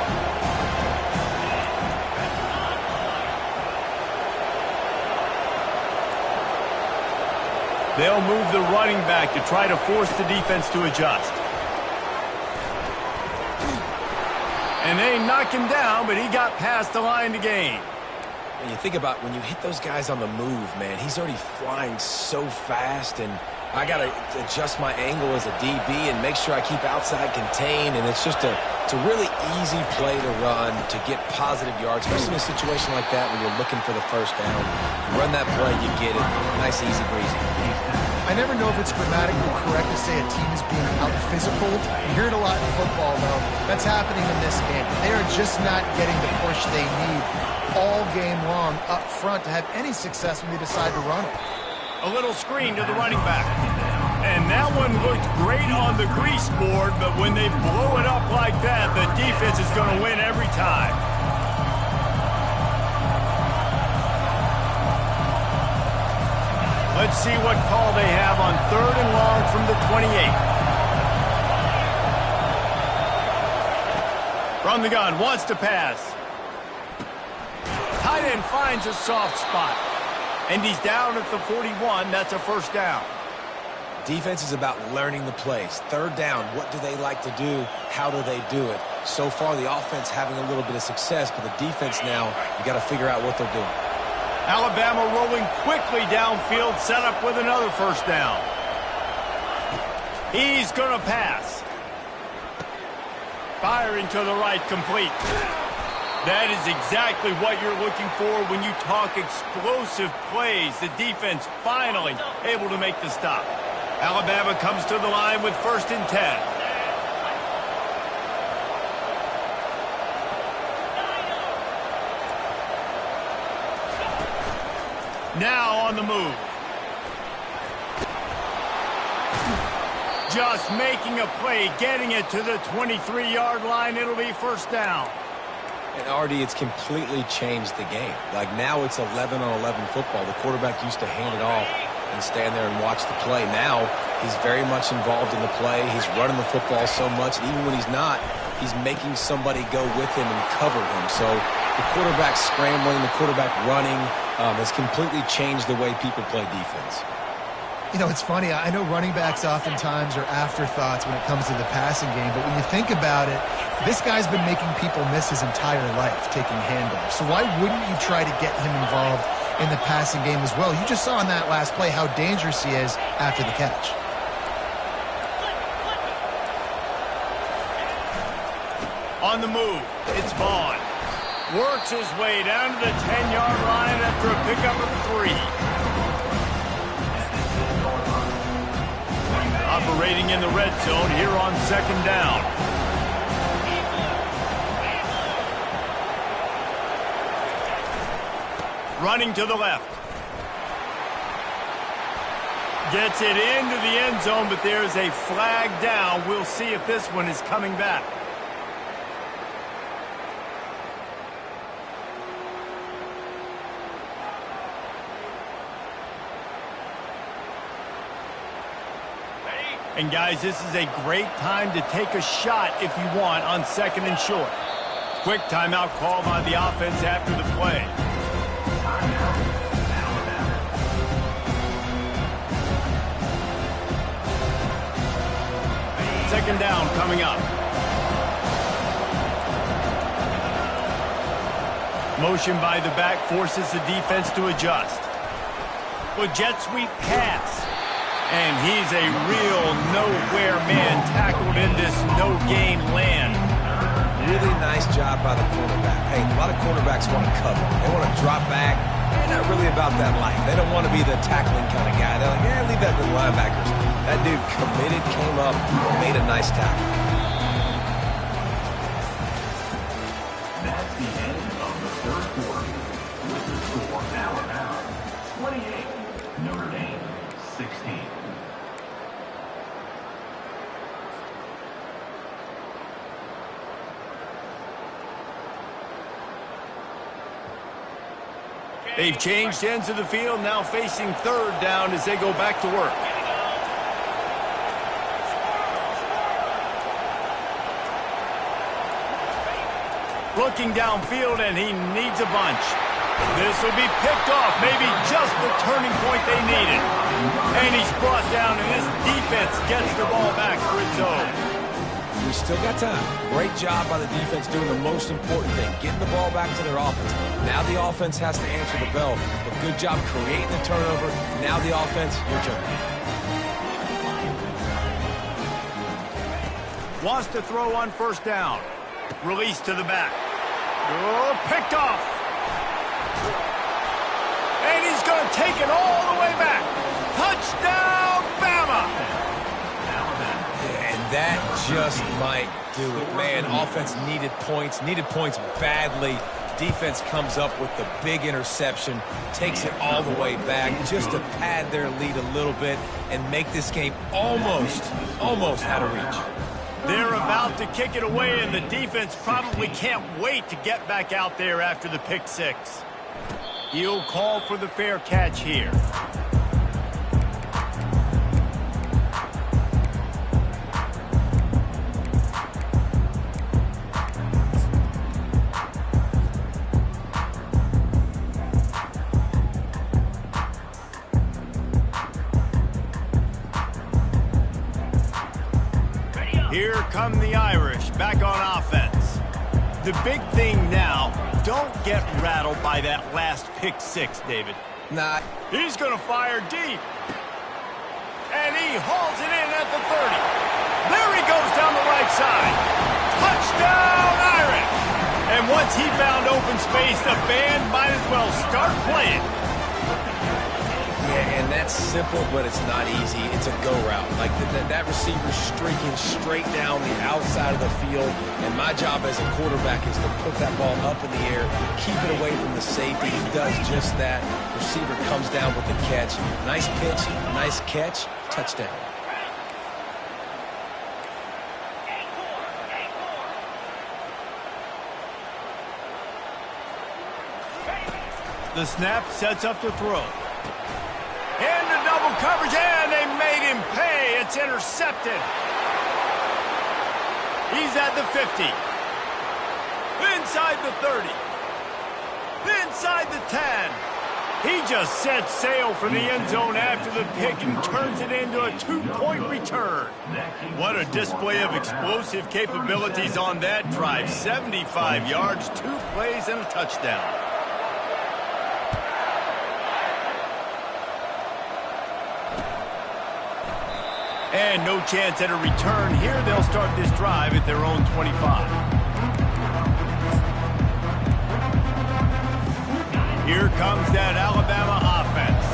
They'll move the running back to try to force the defense to adjust. And they knock him down, but he got past the line to gain. And you think about when you hit those guys on the move, man, he's already flying so fast, and I got to adjust my angle as a DB and make sure I keep outside contained, and it's just a really easy play to run to get positive yards, especially in a situation like that when you're looking for the first down. You run that play, you get it. Nice, easy, breezy. I never know if it's grammatically correct to say a team is being out-physical. You hear it a lot in football, though. That's happening in this game. They are just not getting the push they need all game long up front to have any success when they decide to run it. A little screen to the running back. And that one looked great on the grease board, but when they blow it up like that, the defense is going to win every time. Let's see what call they have on 3rd and long from the 28. From the gun, wants to pass. Tight end finds a soft spot. And he's down at the 41. That's a first down. Defense is about learning the plays. 3rd down, what do they like to do? How do they do it? So far, the offense having a little bit of success, but the defense now, you got to figure out what they're doing. Alabama rolling quickly downfield, set up with another first down. He's going to pass. Firing to the right, complete. That is exactly what you're looking for when you talk explosive plays. The defense finally able to make the stop. Alabama comes to the line with 1st and 10. Now on the move. Just making a play, getting it to the 23-yard line. It'll be first down. And Artie, it's completely changed the game. Like now it's 11-on-11 football. The quarterback used to hand it off and stand there and watch the play. Now he's very much involved in the play. He's running the football so much, and even when he's not, he's making somebody go with him and cover him. So the quarterback scrambling, the quarterback running has completely changed the way people play defense. You know, it's funny. I know running backs oftentimes are afterthoughts when it comes to the passing game, but when you think about it, this guy's been making people miss his entire life taking handoffs. So why wouldn't you try to get him involved in the passing game as well? You just saw in that last play how dangerous he is after the catch. On the move, it's Vaughn. Works his way down to the 10-yard line after a pickup of 3. Operating in the red zone here on 2nd down. Running to the left. Gets it into the end zone, but there's a flag down. We'll see if this one is coming back. And guys, this is a great time to take a shot if you want on 2nd and short. Quick timeout call by the offense after the play. Second down coming up. Motion by the back forces the defense to adjust. With jet sweep pass. And he's a real nowhere man tackled in this no-gain land. Really nice job by the cornerback. Hey, a lot of cornerbacks want to cover. They want to drop back. They're not really about that life. They don't want to be the tackling kind of guy. They're like, yeah, leave that to the linebackers. That dude committed, came up, made a nice tackle. That's the end of the third quarter. With the score Alabama 28, Notre Dame 16. They've changed ends of the field, now facing third down as they go back to work. Looking downfield, and he needs a bunch. This will be picked off, maybe just the turning point they needed. And he's brought down, and this defense gets the ball back for its own. We still got time. Great job by the defense doing the most important thing, getting the ball back to their offense. Now the offense has to answer the bell, but good job creating the turnover. Now the offense, your turn. Wants to throw on first down. Release to the back. Oh, picked off. And he's going to take it all the way back. Touchdown, Bama! That just might do it. Man, offense needed points badly. Defense comes up with the big interception, takes it all the way back just to pad their lead a little bit and make this game almost out of reach. They're about to kick it away, and the defense probably can't wait to get back out there after the pick six. He'll call for the fair catch here. Here come the Irish, back on offense. The big thing now, don't get rattled by that last pick six, David. Nah. He's going to fire deep. And he hauls it in at the 30. There he goes down the right side. Touchdown, Irish! And once he found open space, the band might as well start playing. Yeah, and that's simple, but it's not easy. It's a go route. Like that receiver streaking straight down the outside of the field. And my job as a quarterback is to put that ball up in the air, keep it away from the safety. He does just that. Receiver comes down with the catch. Nice pitch, nice catch, touchdown. The snap sets up to throw. Into double coverage, and they made him pay. It's intercepted. He's at the 50. Inside the 30. Inside the 10. He just set sail for the end zone after the pick and turns it into a 2-point return. What a display of explosive capabilities on that drive. 75 yards, 2 plays, and a touchdown. And no chance at a return here. They'll start this drive at their own 25. Here comes that Alabama offense.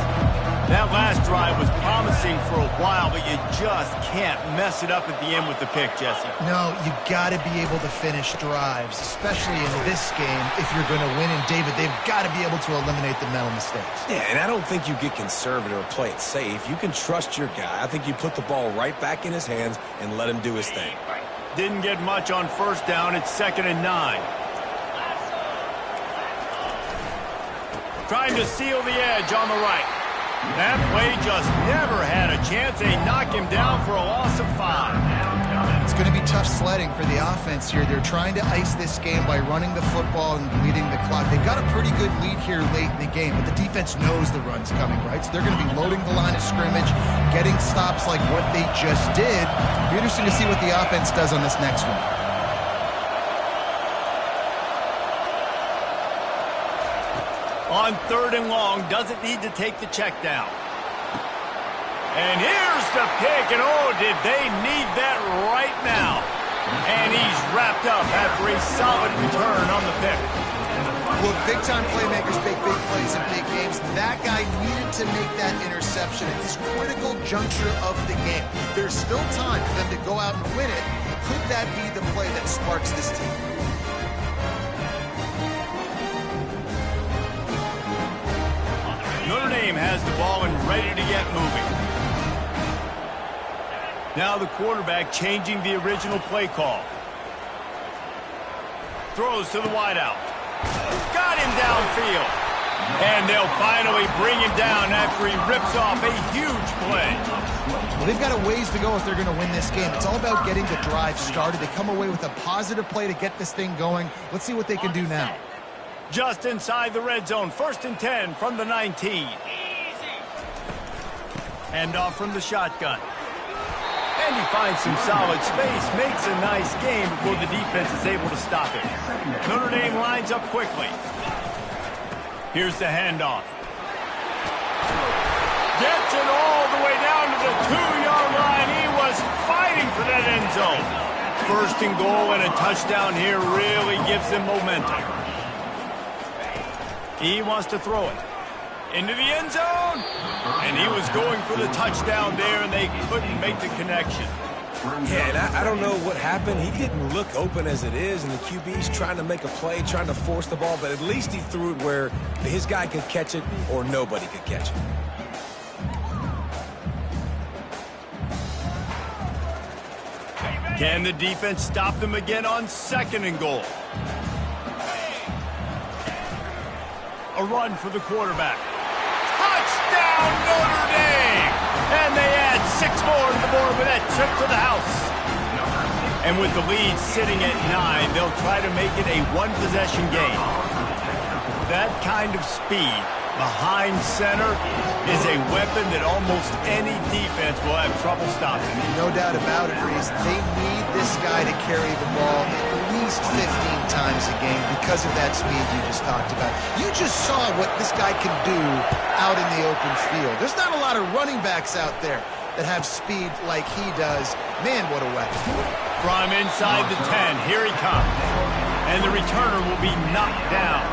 That last drive was promising for a while, but you just can't mess it up at the end with the pick, Jesse. No, you got to be able to finish drives, especially in this game if you're going to win. And, David, they've got to be able to eliminate the mental mistakes. Yeah, and I don't think you get conservative or play it safe. You can trust your guy. I think you put the ball right back in his hands and let him do his thing. Didn't get much on first down. It's 2nd and 9. Trying to seal the edge on the right. That play just never had a chance. They knock him down for a loss of 5. It's going to be tough sledding for the offense here. They're trying to ice this game by running the football and bleeding the clock. They've got a pretty good lead here late in the game, but the defense knows the run's coming, right? So they're going to be loading the line of scrimmage, getting stops like what they just did. It'll be interesting to see what the offense does on this next one. On 3rd and long, doesn't need to take the check down. And here's the pick, and oh, did they need that right now. And he's wrapped up after a solid return on the pick. Look, big-time playmakers make big plays in big games. That guy needed to make that interception at this critical juncture of the game. There's still time for them to go out and win it. Could that be the play that sparks this team? Notre Dame has the ball and ready to get moving. Now the quarterback changing the original play call. Throws to the wideout. Got him downfield. And they'll finally bring him down after he rips off a huge play. Well, they've got a ways to go if they're going to win this game. It's all about getting the drive started. They come away with a positive play to get this thing going. Let's see what they can do now. Just inside the red zone. 1st and 10 from the 19. Hand off from the shotgun. And he finds some solid space. Makes a nice game before the defense is able to stop it. Notre Dame lines up quickly. Here's the handoff. Gets it all the way down to the 2-yard line. He was fighting for that end zone. 1st and goal and a touchdown here really gives them momentum. He wants to throw it into the end zone. And he was going for the touchdown there, and they couldn't make the connection. Yeah, and I don't know what happened. He didn't look open as it is, and the QB's trying to make a play, trying to force the ball, but at least he threw it where his guy could catch it or nobody could catch it. Can the defense stop them again on 2nd and goal? A run for the quarterback. Touchdown, Notre Dame! And they add 6 more to the board with that trip to the house. And with the lead sitting at 9, they'll try to make it a 1-possession game. That kind of speed behind center is a weapon that almost any defense will have trouble stopping. No doubt about it, Reese. They need this guy to carry the ball at least 15 times a game because of that speed you just talked about. You just saw what this guy can do out in the open field. There's not a lot of running backs out there that have speed like he does. Man, what a weapon. From inside the 10, here he comes. And the returner will be knocked down.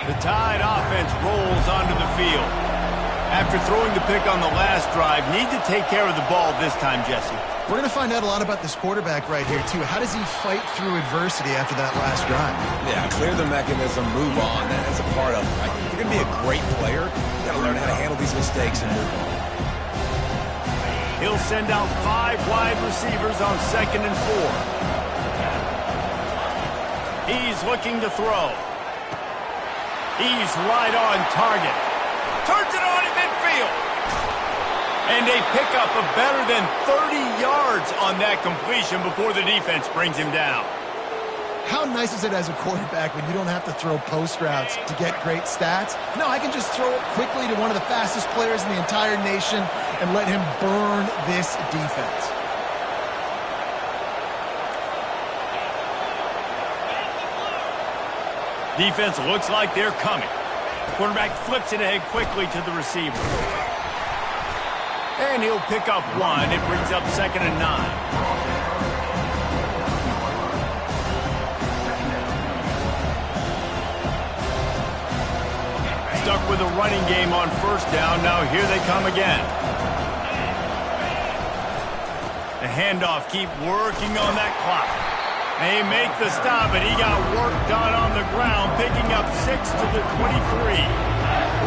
The Tide offense rolls onto the field. After throwing the pick on the last drive, need to take care of the ball this time, Jesse. We're going to find out a lot about this quarterback right here, too. How does he fight through adversity after that last drive? Yeah, clear the mechanism, move on. That's a part of it. Right? If you're going to be a great player, you got to learn how to handle these mistakes and move on. He'll send out 5 wide receivers on 2nd and 4. He's looking to throw. He's right on target. Turns it on in midfield. And they pick up a better than 30 yards on that completion before the defense brings him down. How nice is it as a quarterback when you don't have to throw post routes to get great stats? No, I can just throw it quickly to one of the fastest players in the entire nation and let him burn this defense. Defense looks like they're coming. Quarterback flips it ahead quickly to the receiver. And he'll pick up 1. It brings up 2nd and 9. Stuck with a running game on 1st down. Now here they come again. The handoff, keep working on that clock. They make the stop, and he got work done on the ground, picking up 6 to the 23.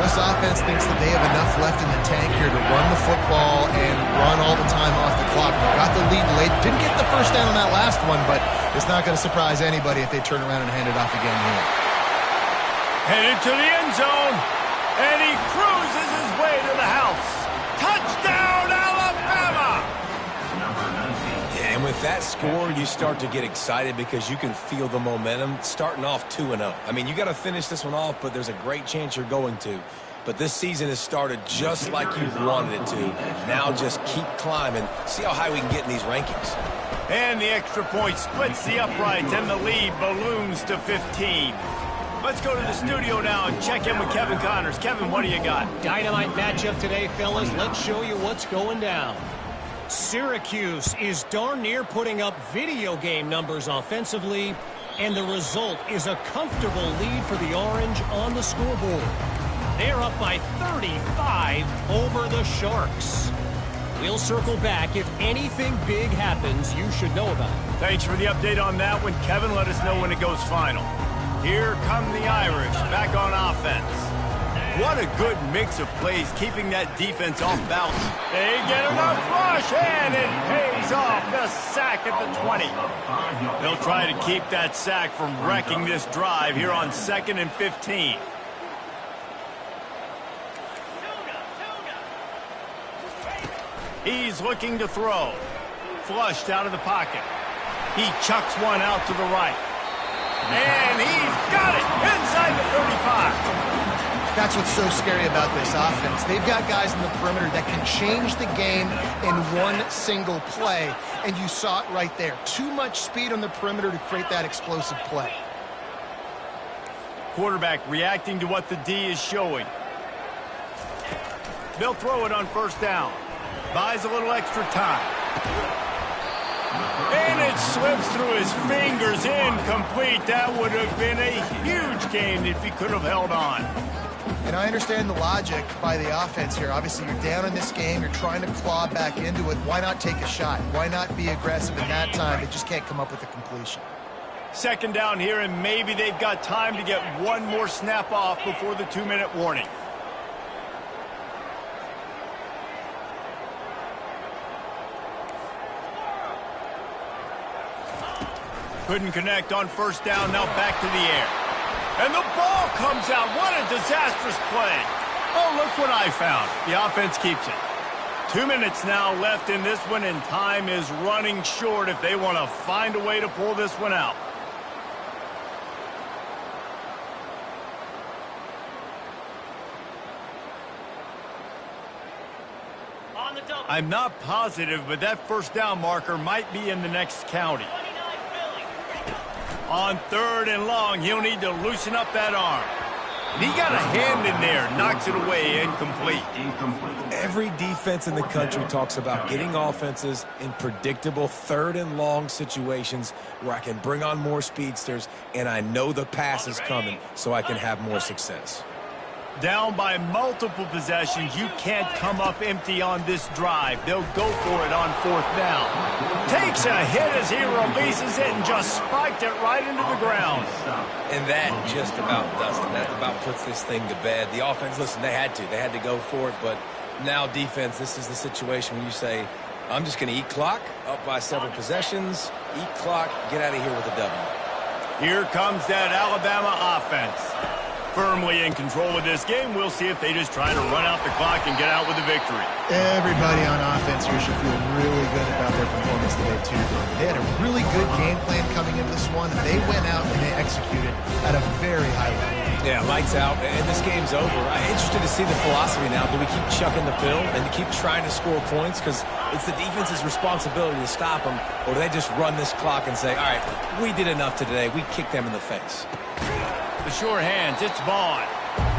This offense thinks that they have enough left in the tank here to run the football and run all the time off the clock. They got the lead late. Didn't get the 1st down on that last one, but it's not going to surprise anybody if they turn around and hand it off again here. Headed to the end zone, and he cruises his way to the house. Touchdown, Alabama! And with that score, you start to get excited because you can feel the momentum starting off 2-0. I mean, you got to finish this one off, but there's a great chance you're going to. But this season has started just like you wanted it to. Now just keep climbing. See how high we can get in these rankings. And the extra point splits the uprights, and the lead balloons to 15. Let's go to the studio now and check in with Kevin Connors. Kevin, what do you got? Dynamite matchup today, fellas. Let's show you what's going down. Syracuse is darn near putting up video game numbers offensively, and the result is a comfortable lead for the Orange on the scoreboard. They're up by 35 over the Sharks. We'll circle back. If anything big happens, you should know about it. Thanks for the update on that one, Kevin. Let us know when it goes final. Here come the Irish, back on offense. What a good mix of plays, keeping that defense off balance. They get enough rush, and it pays off. The sack at the 20. They'll try to keep that sack from wrecking this drive here on 2nd and 15. He's looking to throw. Flushed out of the pocket. He chucks one out to the right. And he's got it inside the 35. That's what's so scary about this offense. They've got guys in the perimeter that can change the game in one single play, and you saw it right there. Too much speed on the perimeter to create that explosive play. Quarterback reacting to what the D is showing. They'll throw it on 1st down. Buys a little extra time. And it slips through his fingers, incomplete. That would have been a huge gain if he could have held on. And I understand the logic by the offense here. Obviously, you're down in this game. You're trying to claw back into it. Why not take a shot? Why not be aggressive in that time? They just can't come up with a completion. 2nd down here, and maybe they've got time to get one more snap off before the 2-minute warning. Couldn't connect on 1st down, now back to the air. And the ball comes out. What a disastrous play. Oh, look what I found. The offense keeps it. 2 minutes now left in this one, and time is running short if they want to find a way to pull this one out. I'm not positive, but that 1st down marker might be in the next county. On 3rd and long, he'll need to loosen up that arm. And he got a hand in there, knocks it away, incomplete. Every defense in the country talks about getting offenses in predictable 3rd and long situations where I can bring on more speedsters and I know the pass is coming so I can have more success. Down by multiple possessions, you can't come up empty on this drive. They'll go for it on 4th down. Takes a hit as he releases it and just spiked it right into the ground. And that just about does it. That about puts this thing to bed. The offense, listen, they had to go for it, but now defense, this is the situation where you say, I'm just going to eat clock, up by several possessions, eat clock, get out of here with a W. Here comes that Alabama offense. Firmly in control of this game. We'll see if they just try to run out the clock and get out with a victory. Everybody on offense here should feel really good about their performance today, too. They had a really good game plan coming into this one, and they went out and they executed at a very high level. Yeah, lights out, and this game's over. I'm interested to see the philosophy now. Do we keep chucking the pill and keep trying to score points? Because it's the defense's responsibility to stop them, or do they just run this clock and say, all right, we did enough today. We kicked them in the face. The sure hands, it's Vaughn.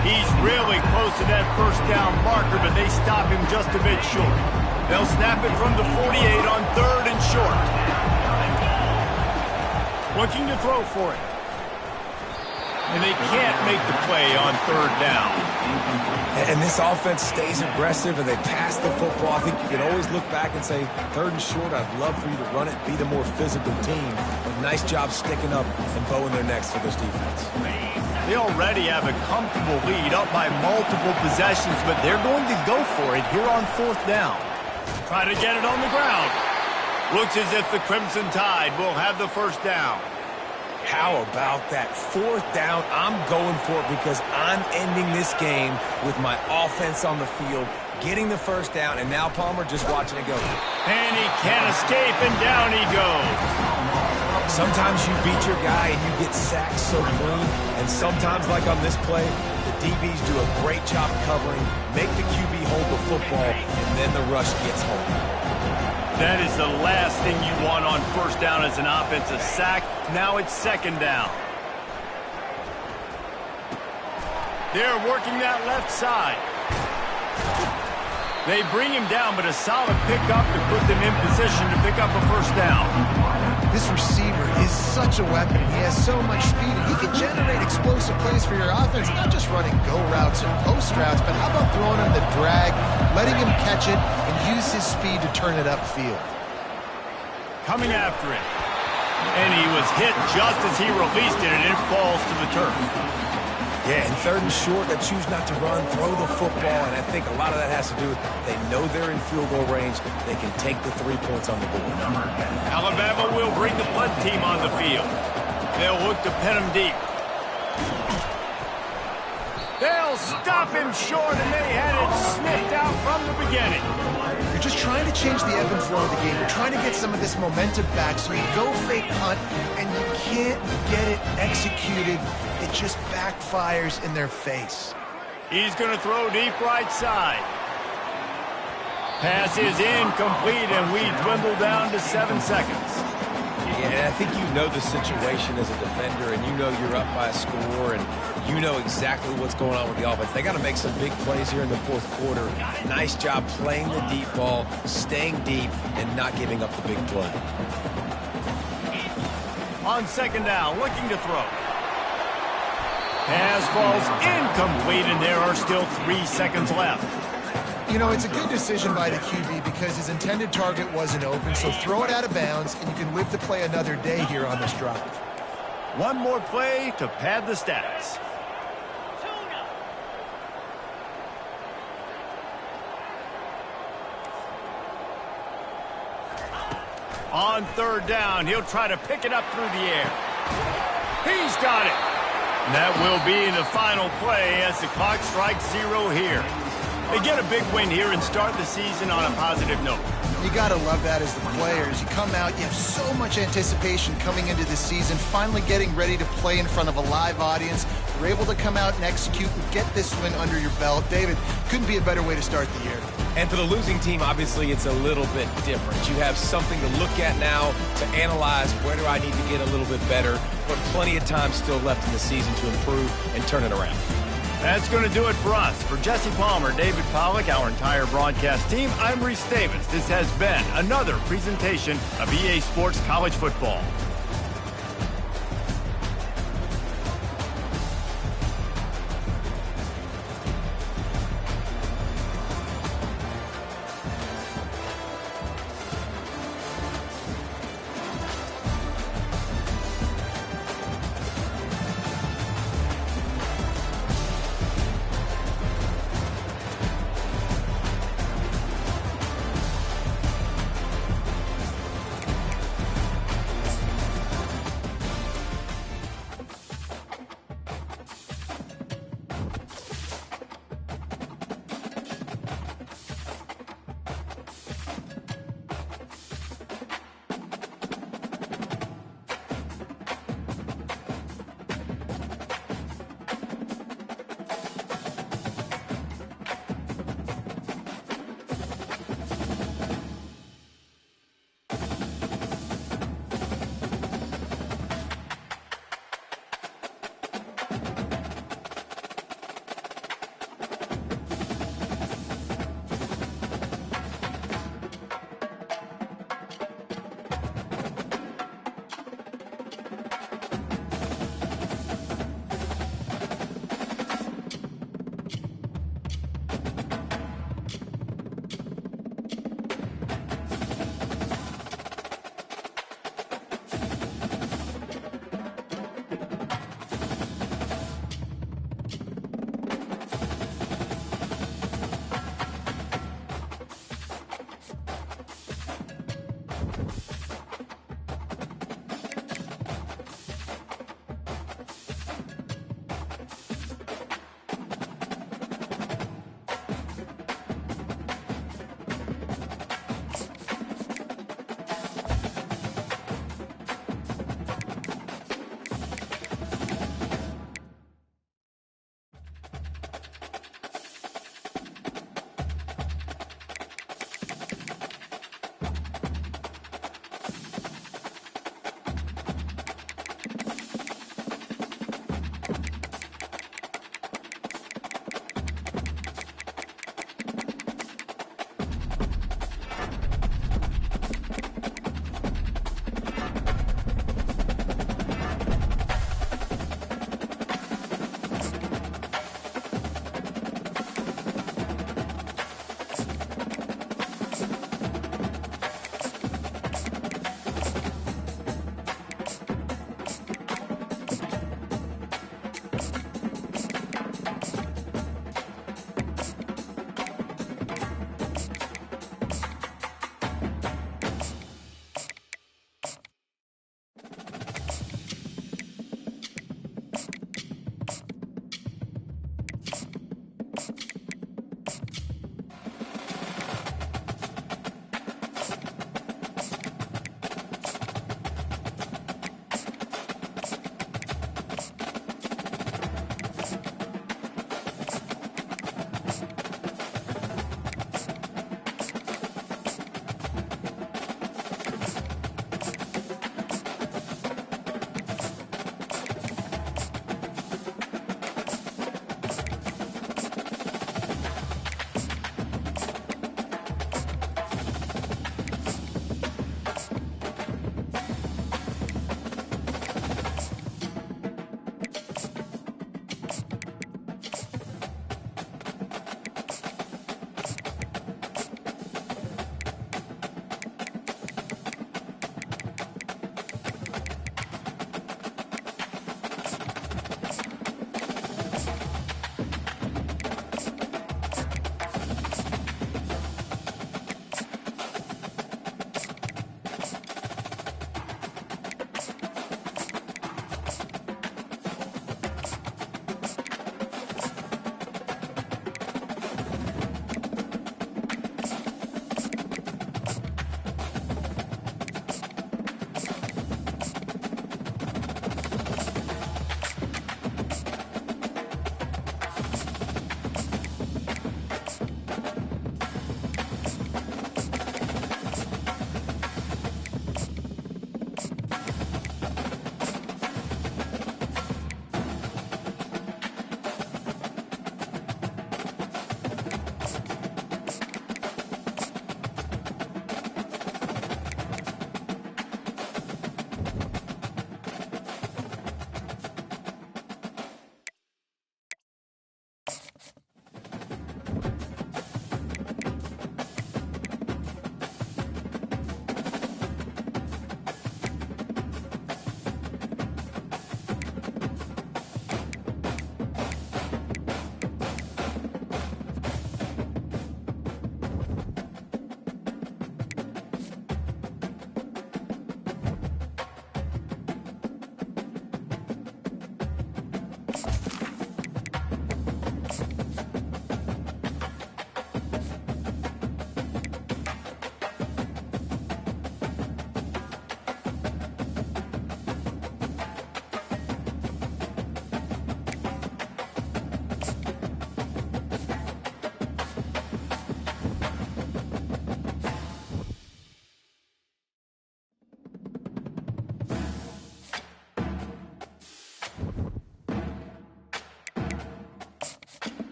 He's really close to that 1st down marker, but they stop him just a bit short. They'll snap it from the 48 on 3rd and short. Looking to throw for it. And they can't make the play on 3rd down. And this offense stays aggressive and they pass the football. I think you can always look back and say, 3rd and short, I'd love for you to run it, be the more physical team. But nice job sticking up and bowing their necks for this defense. They already have a comfortable lead up by multiple possessions, but they're going to go for it here on 4th down. Try to get it on the ground. Looks as if the Crimson Tide will have the 1st down. How about that 4th down? I'm going for it because I'm ending this game with my offense on the field, getting the 1st down, and now Palmer just watching it go. And he can't escape, and down he goes. Sometimes you beat your guy and you get sacked so clean, and sometimes, like on this play, the DBs do a great job covering, make the QB hold the football, and then the rush gets home. That is the last thing you want on first down as an offensive sack. Now it's second down. They're working that left side. They bring him down, but a solid pickup to put them in position to pick up a first down. This receiver is such a weapon. He has so much speed, and he can generate explosive plays for your offense, not just running go routes and post routes, but how about throwing him the drag, letting him catch it, and use his speed to turn it upfield. Coming after it. And he was hit just as he released it, and it falls to the turf. Yeah, and third and short, they choose not to run, throw the football, and I think a lot of that has to do with they know they're in field goal range. They can take the 3 points on the board. Alabama will bring the punt team on the field. They'll look to pin him deep. They'll stop him short, and they had it sniffed out from the beginning. You're just trying to change the ebb and flow of the game. You're trying to get some of this momentum back, so you go fake punt, and you can't get it executed. It just backfires in their face. He's going to throw deep right side. Pass is incomplete, and we dwindle down to 7 seconds. Yeah, I think you know the situation as a defender, and you know you're up by a score, and you know exactly what's going on with the offense. They got to make some big plays here in the fourth quarter. Nice job playing the deep ball, staying deep, and not giving up the big play. On second down, looking to throw. Pass falls incomplete, and there are still 3 seconds left. You know, it's a good decision by the QB because his intended target wasn't open, so throw it out of bounds, and you can live to play another day here on this drive. One more play to pad the stats. On third down, he'll try to pick it up through the air. He's got it. And that will be the final play as the clock strikes 0 here. They get a big win here and start the season on a positive note. You got to love that as the players. You come out, you have so much anticipation coming into the season, finally getting ready to play in front of a live audience. You're able to come out and execute and get this win under your belt. David, couldn't be a better way to start the year. And for the losing team, obviously, it's a little bit different. You have something to look at now to analyze where do I need to get a little bit better, but plenty of time still left in the season to improve and turn it around. That's going to do it for us. For Jesse Palmer, David Pollack, our entire broadcast team, I'm Reese Davis. This has been another presentation of EA Sports College Football.